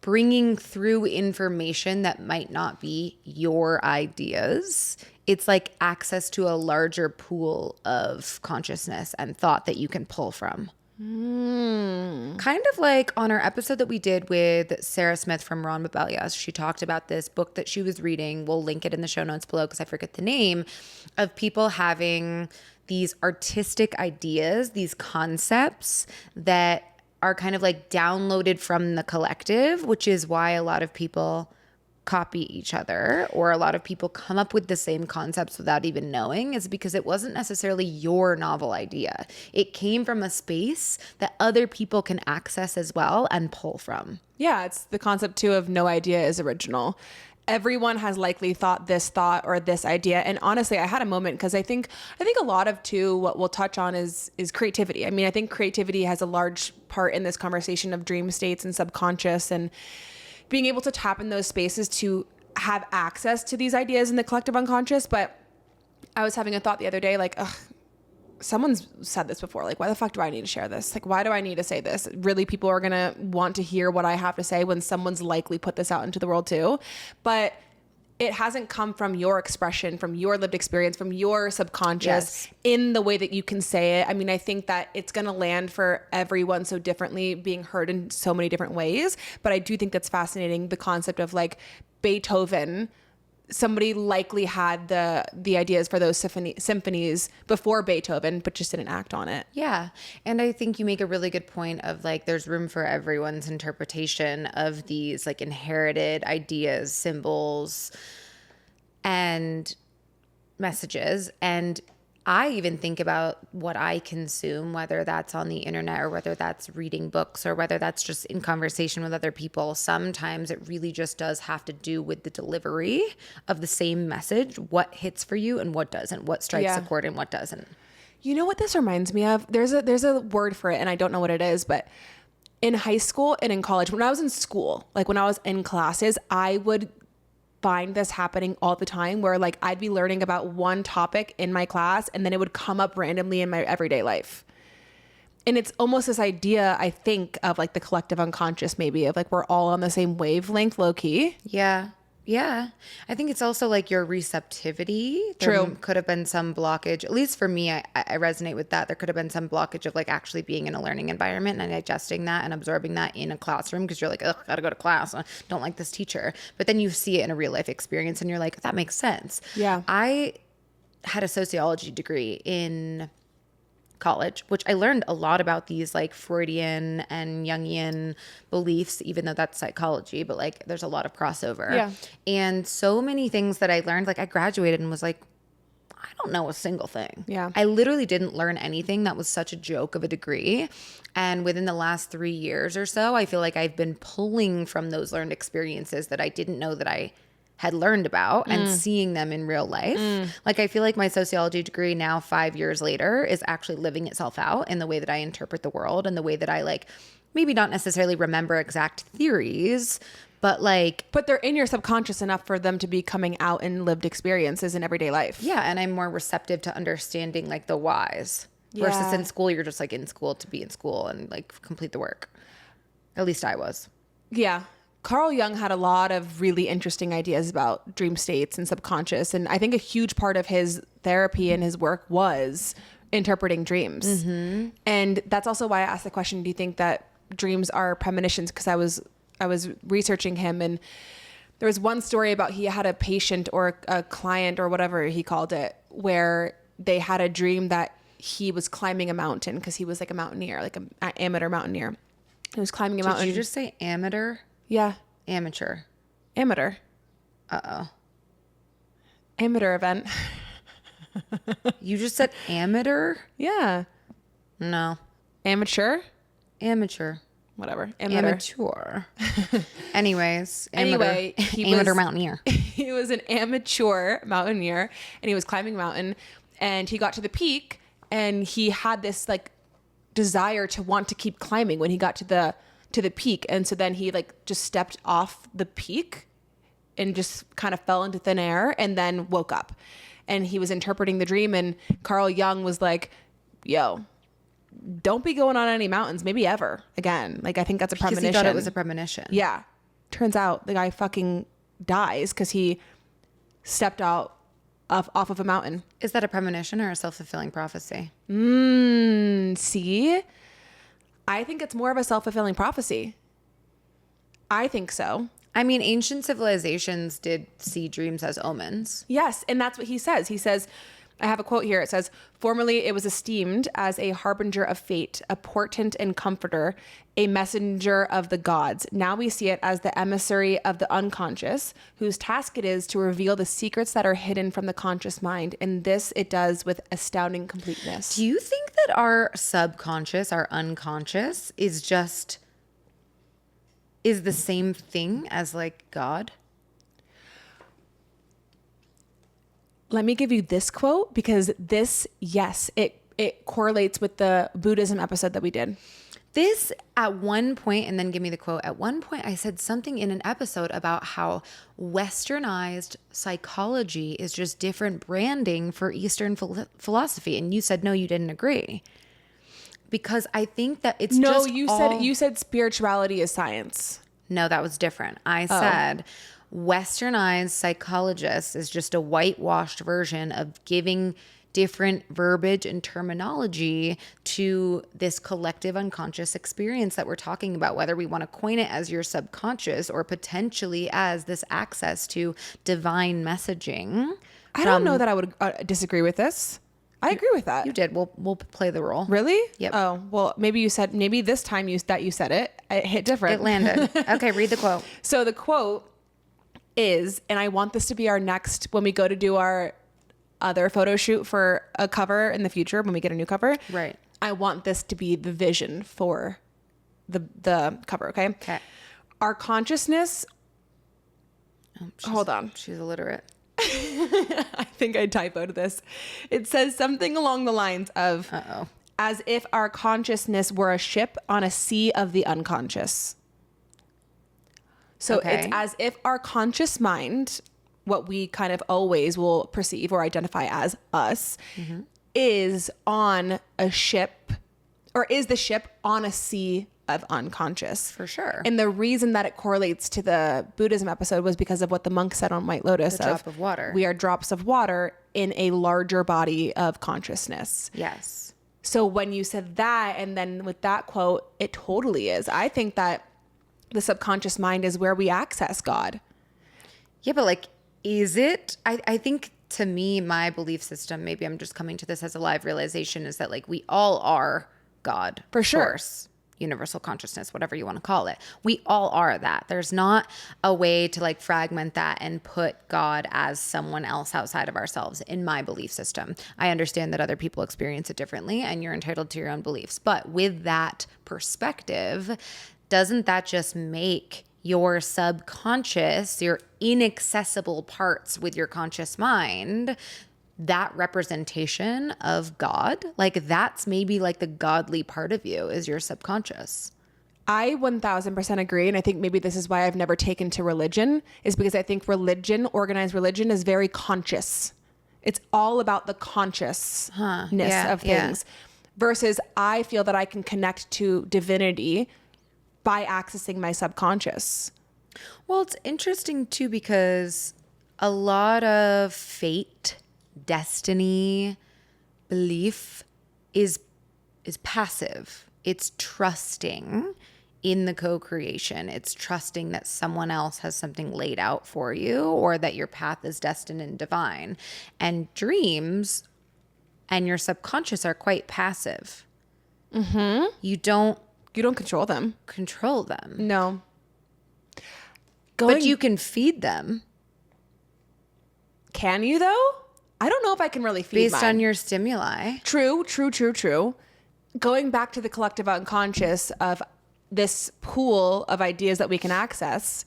bringing through information that might not be your ideas. It's like access to a larger pool of consciousness and thought that you can pull from. Kind of like on our episode that we did with Sarah Smith from Ron Babelias, she talked about this book that she was reading. We'll link it in the show notes below because I forget the name, of people having these artistic ideas, these concepts that are kind of like downloaded from the collective, which is why a lot of people copy each other, or a lot of people come up with the same concepts without even knowing, is because it wasn't necessarily your novel idea. It came from a space that other people can access as well and pull from. Yeah, it's the concept too of no idea is original. Everyone has likely thought this thought or this idea. And honestly, I had a moment because I think a lot of too what we'll touch on is creativity. I mean, I think creativity has a large part in this conversation of dream states and subconscious, and being able to tap in those spaces to have access to these ideas in the collective unconscious. But I was having a thought the other day, like, ugh, someone's said this before. Like, why the fuck do I need to share this? Like, why do I need to say this? Really, people are going to want to hear what I have to say when someone's likely put this out into the world too. But it hasn't come from your expression, from your lived experience, from your subconscious in the way that you can say it. I mean, I think that it's going to land for everyone so differently, being heard in so many different ways. But I do think that's fascinating, the concept of like Beethoven. Somebody likely had the ideas for those symphonies before Beethoven, but just didn't act on it. Yeah. And I think you make a really good point of like, there's room for everyone's interpretation of these like inherited ideas, symbols, and messages. And I even think about what I consume, whether that's on the internet or whether that's reading books or whether that's just in conversation with other people. Sometimes it really just does have to do with the delivery of the same message, what hits for you and what doesn't, what strikes a chord and what doesn't. You know what this reminds me of? There's a word for it and I don't know what it is, but in high school and in college, when I was in school, like when I was in classes, I would find this happening all the time where like I'd be learning about one topic in my class and then it would come up randomly in my everyday life. And it's almost this idea, I think, of like the collective unconscious, maybe, of like we're all on the same wavelength, low key. Yeah. Yeah. I think it's also like your receptivity. True. There could have been some blockage, at least for me, I resonate with that. There could have been some blockage of like actually being in a learning environment and digesting that and absorbing that in a classroom because you're like, ugh, gotta go to class. I don't like this teacher. But then you see it in a real life experience and you're like, that makes sense. Yeah. I had a sociology degree in college, which I learned a lot about these like Freudian and Jungian beliefs, even though that's psychology, but like there's a lot of crossover. Yeah. And so many things that I learned, like I graduated and was like, I don't know a single thing. Yeah. I literally didn't learn anything. That was such a joke of a degree. And within the last 3 years or so, I feel like I've been pulling from those learned experiences that I didn't know that I had learned about and seeing them in real life. Like I feel like my sociology degree now 5 years later is actually living itself out in the way that I interpret the world and the way that I like maybe not necessarily remember exact theories, but like... But they're in your subconscious enough for them to be coming out in lived experiences in everyday life. Yeah, and I'm more receptive to understanding like the whys versus in school, you're just like in school to be in school and like complete the work. At least I was. Yeah. Carl Jung had a lot of really interesting ideas about dream states and subconscious. And I think a huge part of his therapy and his work was interpreting dreams. Mm-hmm. And that's also why I asked the question, do you think that dreams are premonitions? Because I was researching him and there was one story about he had a patient or a client or whatever he called it, where they had a dream that he was climbing a mountain because he was like a mountaineer, like an amateur mountaineer. He was climbing a mountain. Did you just say amateur? Yeah. Amateur. Amateur. Uh-oh. Amateur event. You just said amateur? Yeah. No. Amateur? Amateur. Whatever. Amateur. Anyways. Anyway, amateur mountaineer. He was an amateur mountaineer, and he was climbing a mountain, and he got to the peak, and he had this like desire to want to keep climbing when he got to the peak. And so then he like just stepped off the peak and just kind of fell into thin air and then woke up. And he was interpreting the dream, and Carl Jung was like, yo, don't be going on any mountains, maybe ever again. Like, I think that's a premonition. Because he thought it was a premonition. Yeah. Turns out the guy fucking dies because he stepped out off of a mountain. Is that a premonition or a self-fulfilling prophecy? See? I think it's more of a self-fulfilling prophecy. I think so. I mean, ancient civilizations did see dreams as omens. Yes, and that's what he says. He says, I have a quote here. It says, formerly it was esteemed as a harbinger of fate, a portent and comforter, a messenger of the gods. Now we see it as the emissary of the unconscious, whose task it is to reveal the secrets that are hidden from the conscious mind. And this it does with astounding completeness. Do you think that our subconscious, our unconscious, is the same thing as like God? Let me give you this quote because this, yes, it correlates with the Buddhism episode that we did. This at one point, and then give me the quote. At one point, I said something in an episode about how westernized psychology is just different branding for Eastern philosophy. And you said, no, you didn't agree. Because I think that it's no, just you said spirituality is science. No, that was different. I said westernized psychologist is just a whitewashed version of giving different verbiage and terminology to this collective unconscious experience that we're talking about, whether we want to coin it as your subconscious or potentially as this access to divine messaging. I don't know that I would disagree with this. I agree with that. You did. We'll play the role. Really? Yep. Oh, well, maybe this time you said it hit different. It landed. Okay, read the quote. So the quote is, and I want this to be our next, when we go to do our other photo shoot for a cover in the future, when we get a new cover. Right. I want this to be the vision for the cover, okay? Okay. Our consciousness, hold on. She's illiterate. I think I typoed this. It says something along the lines of, as if our consciousness were a ship on a sea of the unconscious. So it's as if our conscious mind, what we kind of always will perceive or identify as us, is on a ship, or is the ship on a sea of unconscious. For sure. And the reason that it correlates to the Buddhism episode was because of what the monk said on White Lotus. The drop of water. We are drops of water in a larger body of consciousness. Yes. So when you said that, and then with that quote, it totally is. I think that the subconscious mind is where we access God. Yeah, but like, is it? I think to me, my belief system, maybe I'm just coming to this as a live realization, is that like we all are God. For sure. Source, universal consciousness, whatever you want to call it. We all are that. There's not a way to like fragment that and put God as someone else outside of ourselves in my belief system. I understand that other people experience it differently and you're entitled to your own beliefs. But with that perspective, doesn't that just make your subconscious, your inaccessible parts with your conscious mind, that representation of God? Like that's maybe like the godly part of you is your subconscious. I 1000% agree. And I think maybe this is why I've never taken to religion, is because I think religion, organized religion, is very conscious. It's all about the consciousness of things. Versus I feel that I can connect to divinity by accessing my subconscious. Well, it's interesting too, because a lot of fate, destiny, belief is passive. It's trusting in the co-creation. It's trusting that someone else has something laid out for you, or that your path is destined and divine. And dreams and your subconscious are quite passive. Mm-hmm. You don't control them. No. But you can feed them. Can you though? I don't know if I can really feed Based mine. on your stimuli. True. Going back to the collective unconscious of this pool of ideas that we can access,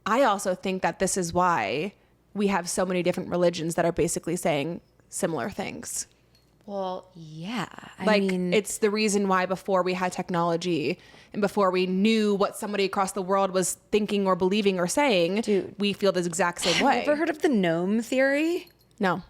I also think that this is why we have so many different religions that are basically saying similar things. Well, yeah. I mean, it's the reason why before we had technology and before we knew what somebody across the world was thinking or believing or saying, dude, we feel this exact same way. Have you ever heard of the gnome theory? No.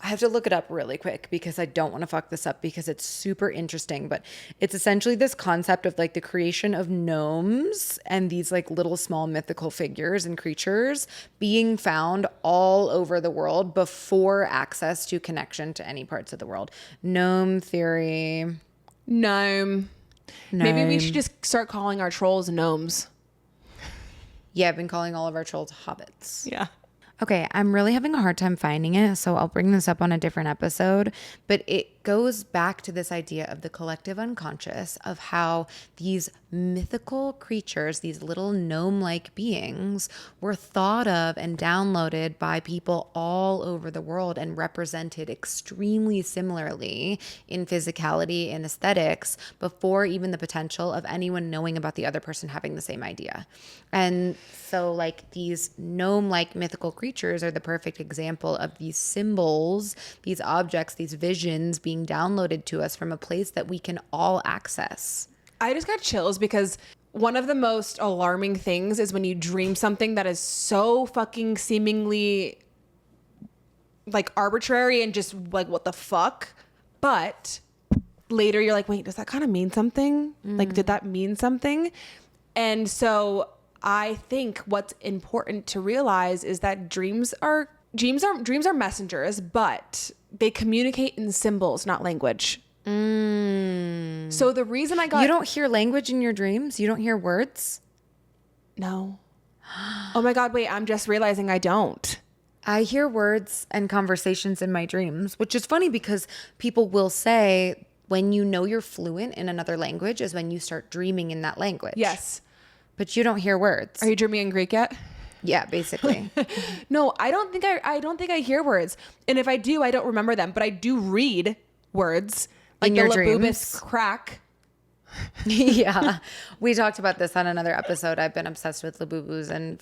I have to look it up really quick because I don't want to fuck this up because it's super interesting. But it's essentially this concept of like the creation of gnomes and these like little small mythical figures and creatures being found all over the world before access to connection to any parts of the world. Gnome theory. Gnome. Maybe we should just start calling our trolls gnomes. Yeah, I've been calling all of our trolls hobbits. Yeah. Okay, I'm really having a hard time finding it, so I'll bring this up on a different episode. But it goes back to this idea of the collective unconscious, of how these mythical creatures, these little gnome-like beings, were thought of and downloaded by people all over the world and represented extremely similarly in physicality and aesthetics before even the potential of anyone knowing about the other person having the same idea. And so like these gnome-like mythical creatures are the perfect example of these symbols, these objects, these visions being downloaded to us from a place that we can all access. I just got chills because one of the most alarming things is when you dream something that is so fucking seemingly like arbitrary and just like, what the fuck? But later you're like, wait, does that kind of mean something? Like, did that mean something? And so I think what's important to realize is that dreams are messengers, but they communicate in symbols, not language. So the reason I got... You don't hear language in your dreams? You don't hear words? No. Oh my God, wait, I'm just realizing I don't. I hear words and conversations in my dreams, which is funny because people will say when you know you're fluent in another language is when you start dreaming in that language. Yes. But you don't hear words. Are you dreaming in Greek yet? Yeah, basically. No, I don't think I hear words. And if I do, I don't remember them, but I do read words. Like in your the dreams? Labubus crack. Yeah. We talked about this on another episode. I've been obsessed with Labubus and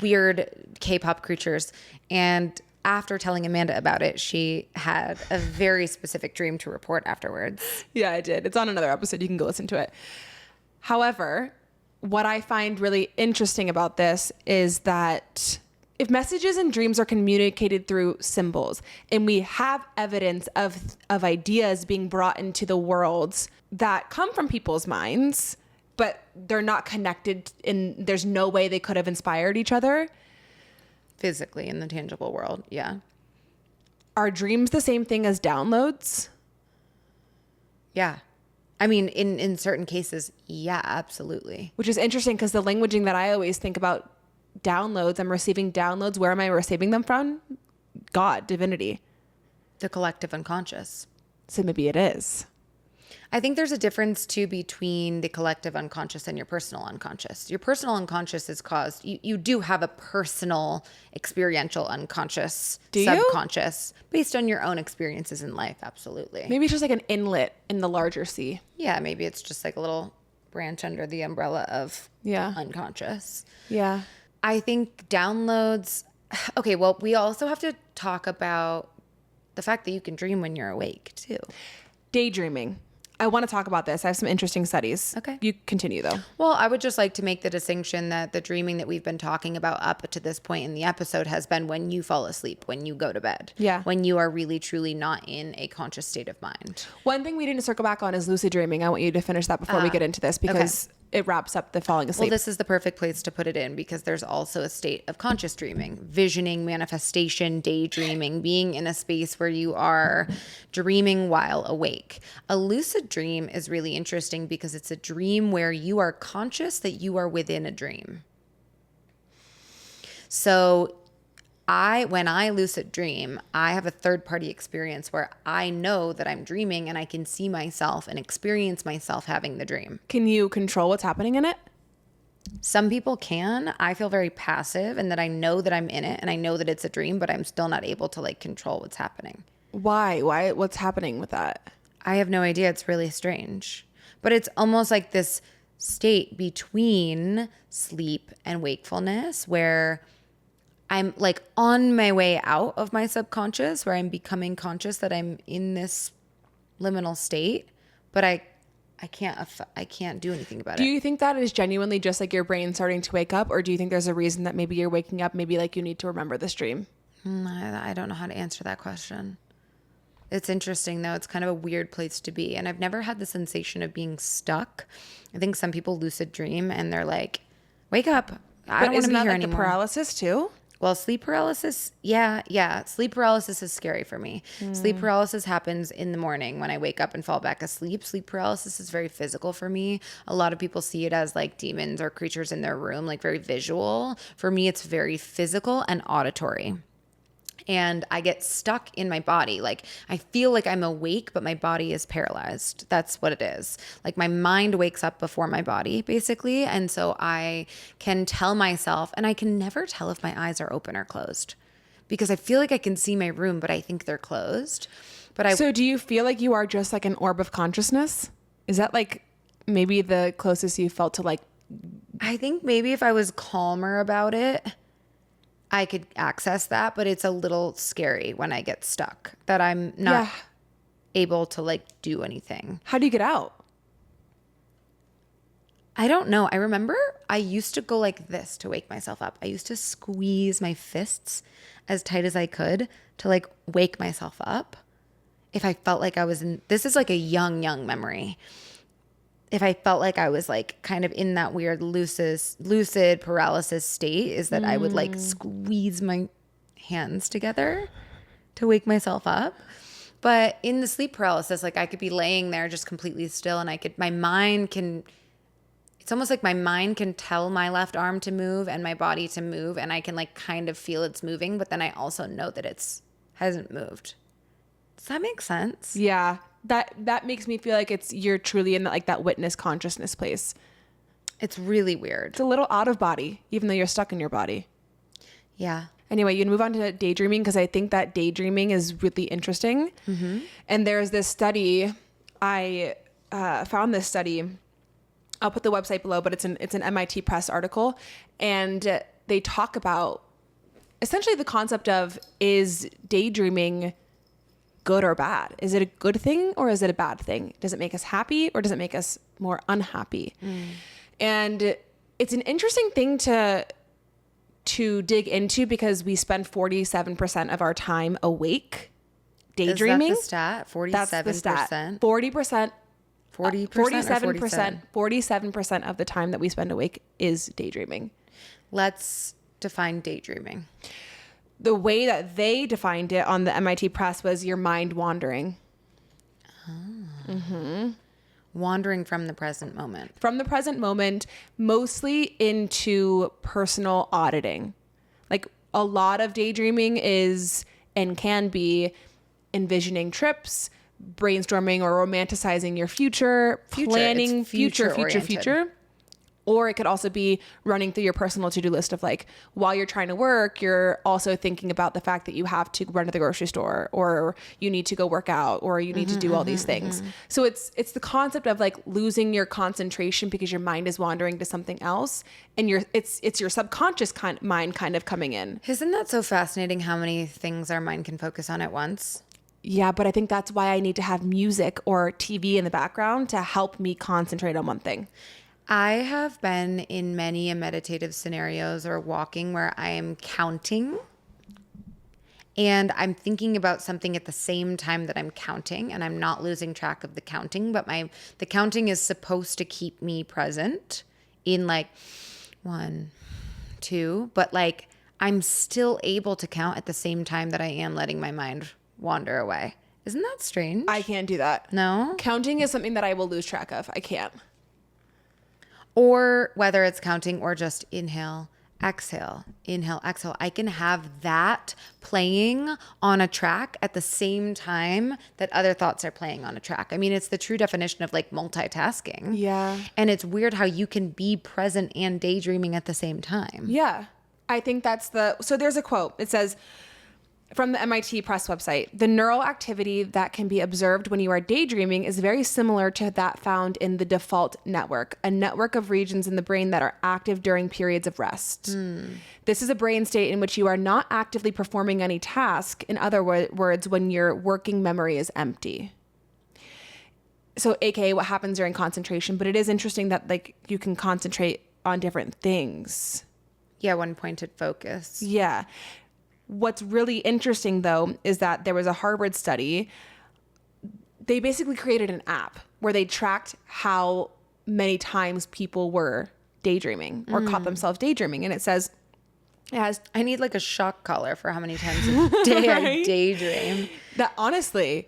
weird K-pop creatures. And after telling Amanda about it, she had a very specific dream to report afterwards. Yeah, I did. It's on another episode. You can go listen to it. However, what I find really interesting about this is that if messages and dreams are communicated through symbols and we have evidence of ideas being brought into the world that come from people's minds, but they're not connected and there's no way they could have inspired each other. Physically in the tangible world, yeah. Are dreams the same thing as downloads? Yeah. I mean, in certain cases, yeah, absolutely. Which is interesting because the languaging that I always think about downloads, I'm receiving downloads. Where am I receiving them from? God, divinity. The collective unconscious. So maybe it is. I think there's a difference too between the collective unconscious and your personal unconscious. Your personal unconscious is caused, you do have a personal experiential unconscious, subconscious, based on your own experiences in life. Absolutely. Maybe it's just like an inlet in the larger sea. Yeah, maybe it's just like a little branch under the umbrella of unconscious. Yeah. I think downloads, okay, well, we also have to talk about the fact that you can dream when you're awake too. Daydreaming. I want to talk about this. I have some interesting studies. Okay. You continue though. Well, I would just like to make the distinction that the dreaming that we've been talking about up to this point in the episode has been when you fall asleep, when you go to bed. Yeah. When you are really, truly not in a conscious state of mind. One thing we didn't circle back on is lucid dreaming. I want you to finish that before we get into this because it wraps up the falling asleep. Well, this is the perfect place to put it in because there's also a state of conscious dreaming, visioning, manifestation, daydreaming, being in a space where you are dreaming while awake. A lucid dream is really interesting because it's a dream where you are conscious that you are within a dream. So when I lucid dream, I have a third party experience where I know that I'm dreaming and I can see myself and experience myself having the dream. Can you control what's happening in it? Some people can. I feel very passive and that I know that I'm in it and I know that it's a dream, but I'm still not able to like control what's happening. Why? What's happening with that? I have no idea. It's really strange. But it's almost like this state between sleep and wakefulness where I'm like on my way out of my subconscious, where I'm becoming conscious that I'm in this liminal state, but I can't do anything about it. Do you think that is genuinely just like your brain starting to wake up, or do you think there's a reason that maybe you're waking up, maybe like you need to remember this dream? I don't know how to answer that question. It's interesting though. It's kind of a weird place to be. And I've never had the sensation of being stuck. I think some people lucid dream and they're like, wake up. I don't want to be here anymore. Paralysis too? Well, sleep paralysis, yeah. Sleep paralysis is scary for me. Sleep paralysis happens in the morning when I wake up and fall back asleep. Sleep paralysis is very physical for me. A lot of people see it as like demons or creatures in their room, like very visual. For me, it's very physical and auditory. And I get stuck in my body. Like I feel like I'm awake, but my body is paralyzed. That's what it is. Like my mind wakes up before my body, basically. And so I can tell myself, and I can never tell if my eyes are open or closed because I feel like I can see my room, but I think they're closed. So do you feel like you are just like an orb of consciousness? Is that like maybe the closest you felt to like... I think maybe if I was calmer about it, I could access that, but it's a little scary when I get stuck that I'm not able to like do anything. How do you get out? I don't know. I remember I used to go like this to wake myself up. I used to squeeze my fists as tight as I could to like wake myself up. If I felt like I was in, this is like a young memory. If I felt like I was like kind of in that weird lucid paralysis state, is that I would like squeeze my hands together to wake myself up. But in the sleep paralysis, like I could be laying there just completely still and it's almost like my mind can tell my left arm to move and my body to move and I can like kind of feel it's moving, but then I also know that hasn't moved. Does that make sense? Yeah. That makes me feel like you're truly in like that witness consciousness place. It's really weird. It's a little out of body, even though you're stuck in your body. Yeah. Anyway, you can move on to daydreaming because I think that daydreaming is really interesting. Mm-hmm. And there's this study, I found this study. I'll put the website below, but it's an MIT Press article, and they talk about essentially the concept of, is daydreaming good or bad? Is it a good thing or is it a bad thing? Does it make us happy or does it make us more unhappy? And it's an interesting thing to dig into because we spend 47% of our time awake daydreaming. Is that the stat? 47%? That's the stat. 40%. 47% of the time that we spend awake is daydreaming. Let's define daydreaming. The way that they defined it on the MIT Press was your mind wandering. Wandering from the present moment. From the present moment, mostly into personal auditing. Like a lot of daydreaming is and can be envisioning trips, brainstorming or romanticizing your future. Planning future. Or it could also be running through your personal to-do list of like, while you're trying to work, you're also thinking about the fact that you have to run to the grocery store or you need to go work out or you need to do all these things. So it's the concept of like losing your concentration because your mind is wandering to something else and it's your subconscious mind kind of coming in. Isn't that so fascinating how many things our mind can focus on at once? Yeah, but I think that's why I need to have music or TV in the background to help me concentrate on one thing. I have been in many meditative scenarios or walking where I am counting and I'm thinking about something at the same time that I'm counting and I'm not losing track of the counting, but the counting is supposed to keep me present in like 1, 2, but like I'm still able to count at the same time that I am letting my mind wander away. Isn't that strange? I can't do that. No? Counting is something that I will lose track of. I can't. Or whether it's counting or just inhale, exhale, inhale, exhale. I can have that playing on a track at the same time that other thoughts are playing on a track. I mean, it's the true definition of like multitasking. Yeah. And it's weird how you can be present and daydreaming at the same time. Yeah. I think so there's a quote. It says, from the MIT Press website, the neural activity that can be observed when you are daydreaming is very similar to that found in the default network, a network of regions in the brain that are active during periods of rest. This is a brain state in which you are not actively performing any task. In other words, when your working memory is empty. So AKA what happens during concentration, but it is interesting that like you can concentrate on different things. Yeah, one pointed focus. Yeah. What's really interesting, though, is that there was a Harvard study. They basically created an app where they tracked how many times people were daydreaming or caught themselves daydreaming. And it says, I need like a shock collar for how many times a day right? I daydream. That honestly,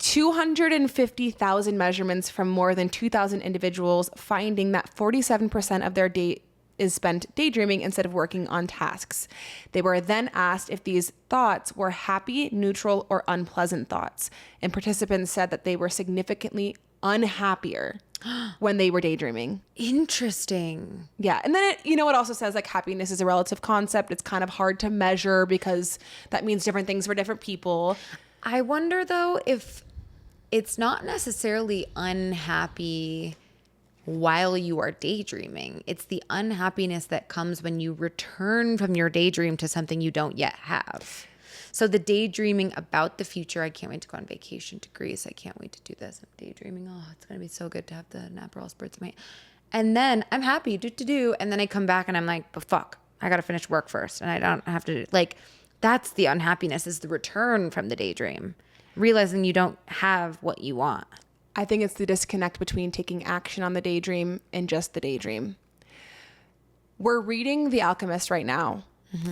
250,000 measurements from more than 2,000 individuals, finding that 47% of their day is spent daydreaming instead of working on tasks. They were then asked if these thoughts were happy, neutral, or unpleasant thoughts. And participants said that they were significantly unhappier when they were daydreaming. Interesting. Yeah. And then it also says like happiness is a relative concept. It's kind of hard to measure because that means different things for different people. I wonder though if it's not necessarily unhappy while you are daydreaming. It's the unhappiness that comes when you return from your daydream to something you don't yet have. So the daydreaming about the future, I can't wait to go on vacation to Greece. I can't wait to do this. I'm daydreaming. Oh, it's going to be so good to have the Aperol spritz in my... And then I'm happy, do. And then I come back and I'm like, but fuck, I got to finish work first. And I don't have to... Like, that's the unhappiness, is the return from the daydream. Realizing you don't have what you want. I think it's the disconnect between taking action on the daydream and just the daydream. We're reading The Alchemist right now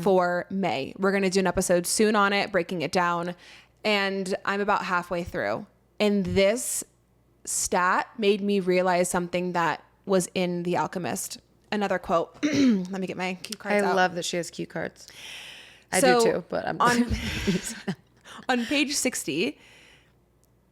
for May. We're going to do an episode soon on it, breaking it down. And I'm about halfway through. And this stat made me realize something that was in The Alchemist. Another quote. Let me get my cue cards out. I love that she has cue cards. I do too, but I'm on page 60,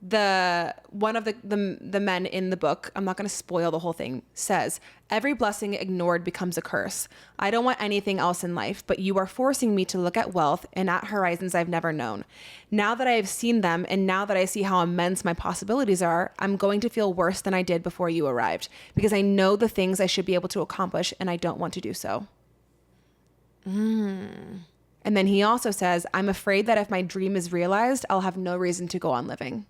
one of the men in the book, I'm not going to spoil the whole thing, says, "Every blessing ignored becomes a curse. I don't want anything else in life, but you are forcing me to look at wealth and at horizons I've never known. Now that I have seen them and now that I see how immense my possibilities are, I'm going to feel worse than I did before you arrived because I know the things I should be able to accomplish and I don't want to do so." And then he also says, "I'm afraid that if my dream is realized, I'll have no reason to go on living."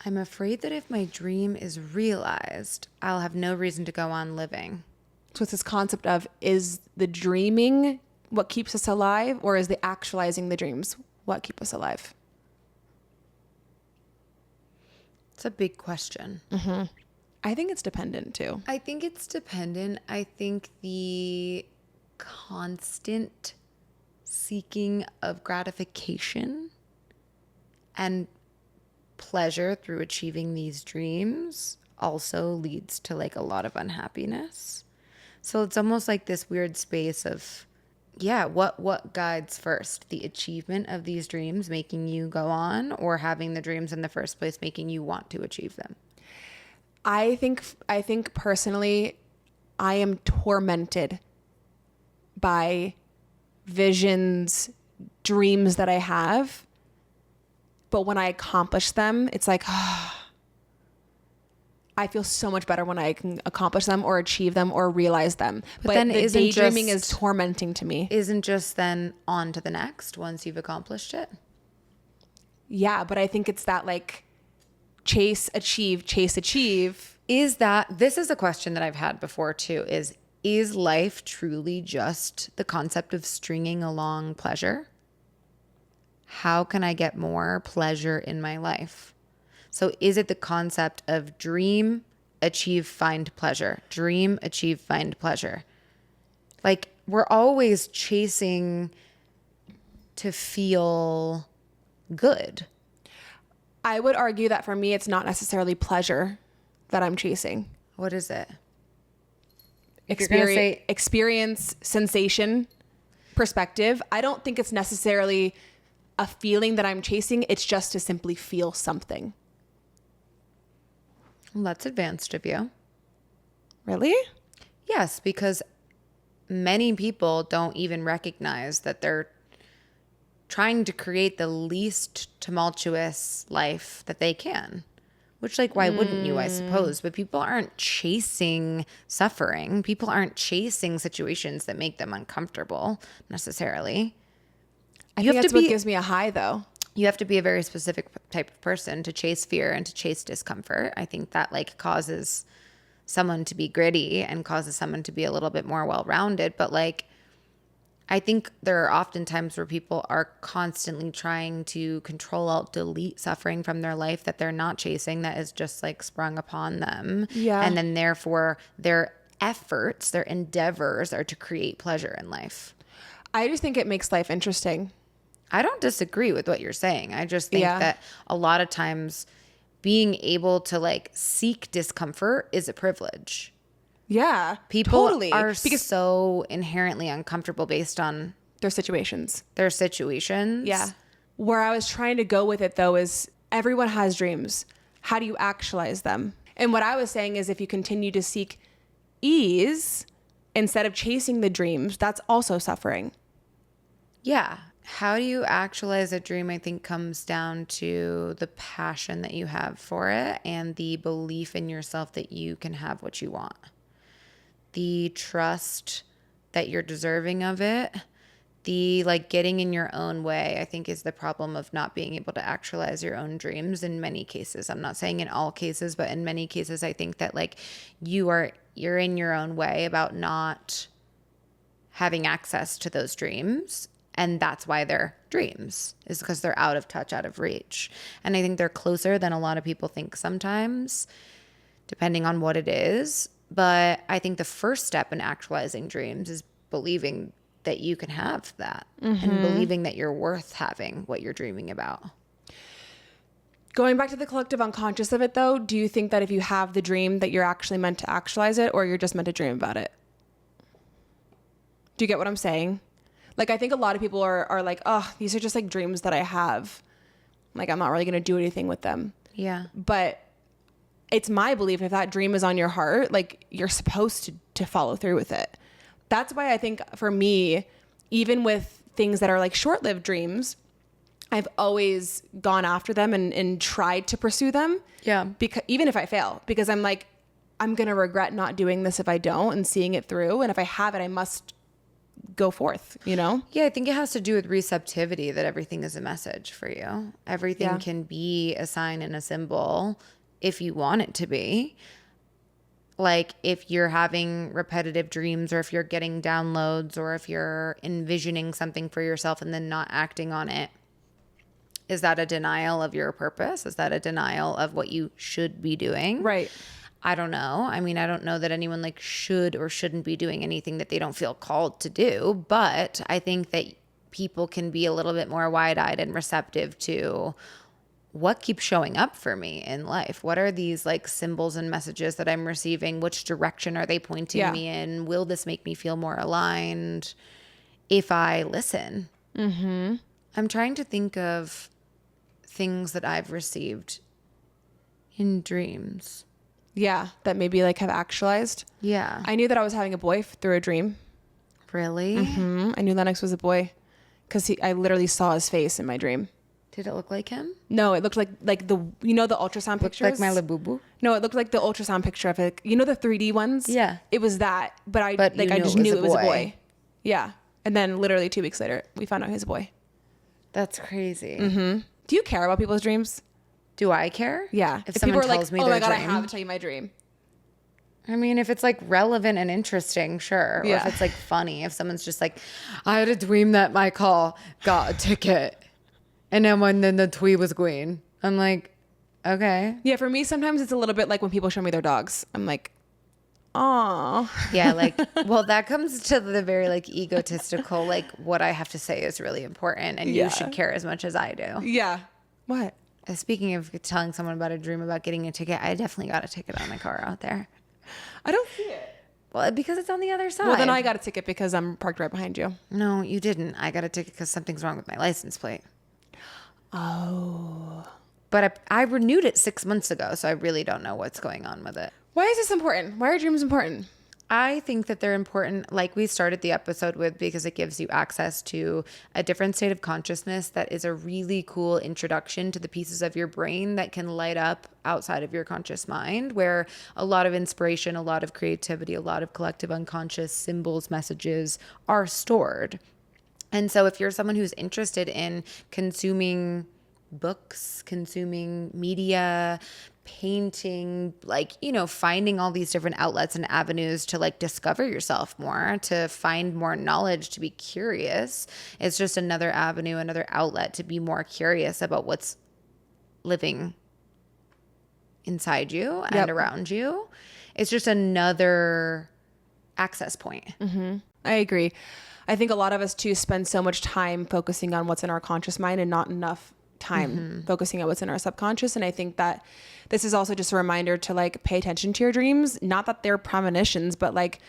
I'm afraid that if my dream is realized, I'll have no reason to go on living. So it's this concept of, is the dreaming what keeps us alive, or is the actualizing the dreams what keep us alive? It's a big question. I think it's dependent too. I think it's dependent. I think the constant seeking of gratification and pleasure through achieving these dreams also leads to like a lot of unhappiness. So it's almost like this weird space of, yeah, what guides first? The achievement of these dreams making you go on, or having the dreams in the first place making you want to achieve them? I think personally, I am tormented by visions, dreams that I have. But when I accomplish them, it's like, I feel so much better when I can accomplish them or achieve them or realize them. But then the daydreaming is tormenting to me. Isn't just then on to the next once you've accomplished it? Yeah, but I think it's that like chase, achieve. This is a question that I've had before too, is life truly just the concept of stringing along pleasure? How can I get more pleasure in my life? So is it the concept of dream, achieve, find pleasure? Dream, achieve, find pleasure. Like, we're always chasing to feel good. I would argue that for me, it's not necessarily pleasure that I'm chasing. What is it? experience, sensation, perspective. I don't think it's necessarily a feeling that I'm chasing. It's just to simply feel something. Well, that's advanced of you. Really? Yes, because many people don't even recognize that they're trying to create the least tumultuous life that they can. Which, like, why wouldn't you, I suppose? But people aren't chasing suffering. People aren't chasing situations that make them uncomfortable, necessarily. I think that's what gives me a high, though. You have to be a very specific type of person to chase fear and to chase discomfort. I think that, like, causes someone to be gritty and causes someone to be a little bit more well-rounded. But, like, I think there are often times where people are constantly trying to control, alt, delete suffering from their life that they're not chasing, that is just like sprung upon them. Yeah. And then therefore their efforts, their endeavors are to create pleasure in life. I just think it makes life interesting. I don't disagree with what you're saying. I just think that a lot of times being able to like seek discomfort is a privilege. Yeah, people totally. are so inherently uncomfortable based on their situations. Yeah. Where I was trying to go with it, though, is everyone has dreams. How do you actualize them? And what I was saying is if you continue to seek ease instead of chasing the dreams, that's also suffering. Yeah. How do you actualize a dream, I think, comes down to the passion that you have for it and the belief in yourself that you can have what you want. The trust that you're deserving of it, the like getting in your own way, I think is the problem of not being able to actualize your own dreams in many cases. I'm not saying in all cases, but in many cases, I think that like you're in your own way about not having access to those dreams. And that's why they're dreams, is because they're out of touch, out of reach. And I think they're closer than a lot of people think sometimes, depending on what it is. But I think the first step in actualizing dreams is believing that you can have that and believing that you're worth having what you're dreaming about. Going back to the collective unconscious of it, though, do you think that if you have the dream that you're actually meant to actualize it, or you're just meant to dream about it? Do you get what I'm saying? Like, I think a lot of people are like, oh, these are just like dreams that I have. Like, I'm not really going to do anything with them. Yeah. But it's my belief if that dream is on your heart, like you're supposed to follow through with it. That's why I think for me, even with things that are like short-lived dreams, I've always gone after them and tried to pursue them. Yeah. Because even if I fail, because I'm like, I'm going to regret not doing this if I don't and seeing it through. And if I have it, I must go forth, you know? Yeah, I think it has to do with receptivity, that everything is a message for you. Everything can be a sign and a symbol if you want it to be. Like if you're having repetitive dreams, or if you're getting downloads, or if you're envisioning something for yourself and then not acting on it, is that a denial of your purpose? Is that a denial of what you should be doing? Right. I don't know. I mean, I don't know that anyone like should or shouldn't be doing anything that they don't feel called to do, but I think that people can be a little bit more wide-eyed and receptive to what keeps showing up for me in life. What are these like symbols and messages that I'm receiving? Which direction are they pointing me in? Will this make me feel more aligned if I listen? Mm-hmm. I'm trying to think of things that I've received in dreams. Yeah, that maybe like have actualized. Yeah. I knew that I was having a boy through a dream. Really? Mm-hmm. I knew Lennox was a boy because I literally saw his face in my dream. Did it look like him? No, it looked like the, you know, the ultrasound pictures? Like my Labubu? No, it looked like the ultrasound picture of it. You know the 3D ones? Yeah. It was that, but I just knew it was a boy. Yeah. And then literally 2 weeks later, we found out he was a boy. That's crazy. Mm-hmm. Do you care about people's dreams? Do I care? Yeah. If someone people are tells like, me oh their my God, dream, I have to tell you my dream. I mean, if it's like relevant and interesting, sure. Or if it's like funny, if someone's just like, I had a dream that my call got a ticket. And then the tweet was going. I'm like, okay. Yeah, for me, sometimes it's a little bit like when people show me their dogs. I'm like, aw. Yeah, like, well, that comes to the very like egotistical, like what I have to say is really important and you should care as much as I do. Yeah. What? Speaking of telling someone about a dream about getting a ticket, I definitely got a ticket on my car out there. I don't see it. Well, because it's on the other side. Well, then I got a ticket because I'm parked right behind you. No, you didn't. I got a ticket because something's wrong with my license plate. Oh. But I renewed it 6 months ago, so I really don't know what's going on with it. Why is this important? Why are dreams important? I think that they're important, like we started the episode with, because it gives you access to a different state of consciousness that is a really cool introduction to the pieces of your brain that can light up outside of your conscious mind, where a lot of inspiration, a lot of creativity, a lot of collective unconscious symbols, messages are stored. And so if you're someone who's interested in consuming books, consuming media, painting, like, you know, finding all these different outlets and avenues to like discover yourself more, to find more knowledge, to be curious. It's just another avenue, another outlet to be more curious about what's living inside you and around you. It's just another access point. Mm-hmm. I agree. I think a lot of us too spend so much time focusing on what's in our conscious mind and not enough time focusing on what's in our subconscious. And I think that this is also just a reminder to like pay attention to your dreams. Not that they're premonitions, but like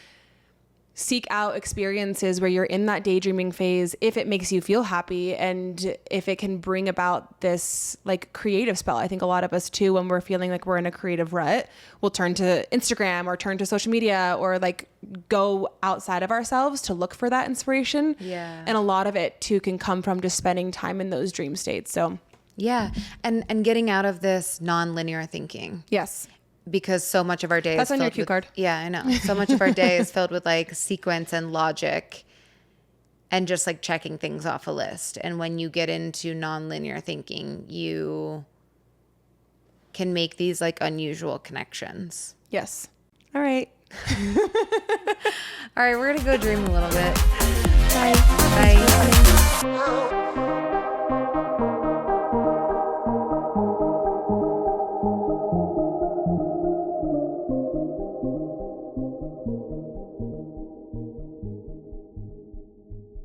seek out experiences where you're in that daydreaming phase if it makes you feel happy and if it can bring about this like creative spell. I think a lot of us too, when we're feeling like we're in a creative rut, we'll turn to Instagram or turn to social media or like go outside of ourselves to look for that inspiration. Yeah. And a lot of it too can come from just spending time in those dream states. So yeah. And getting out of this non-linear thinking. yes. Because so much of our day That's is on your filled cue with, card. Yeah, I know. So much of our day is filled with like sequence and logic and just like checking things off a list. And when you get into non-linear thinking, you can make these like unusual connections. Yes. All right. All right, we're going to go dream a little bit.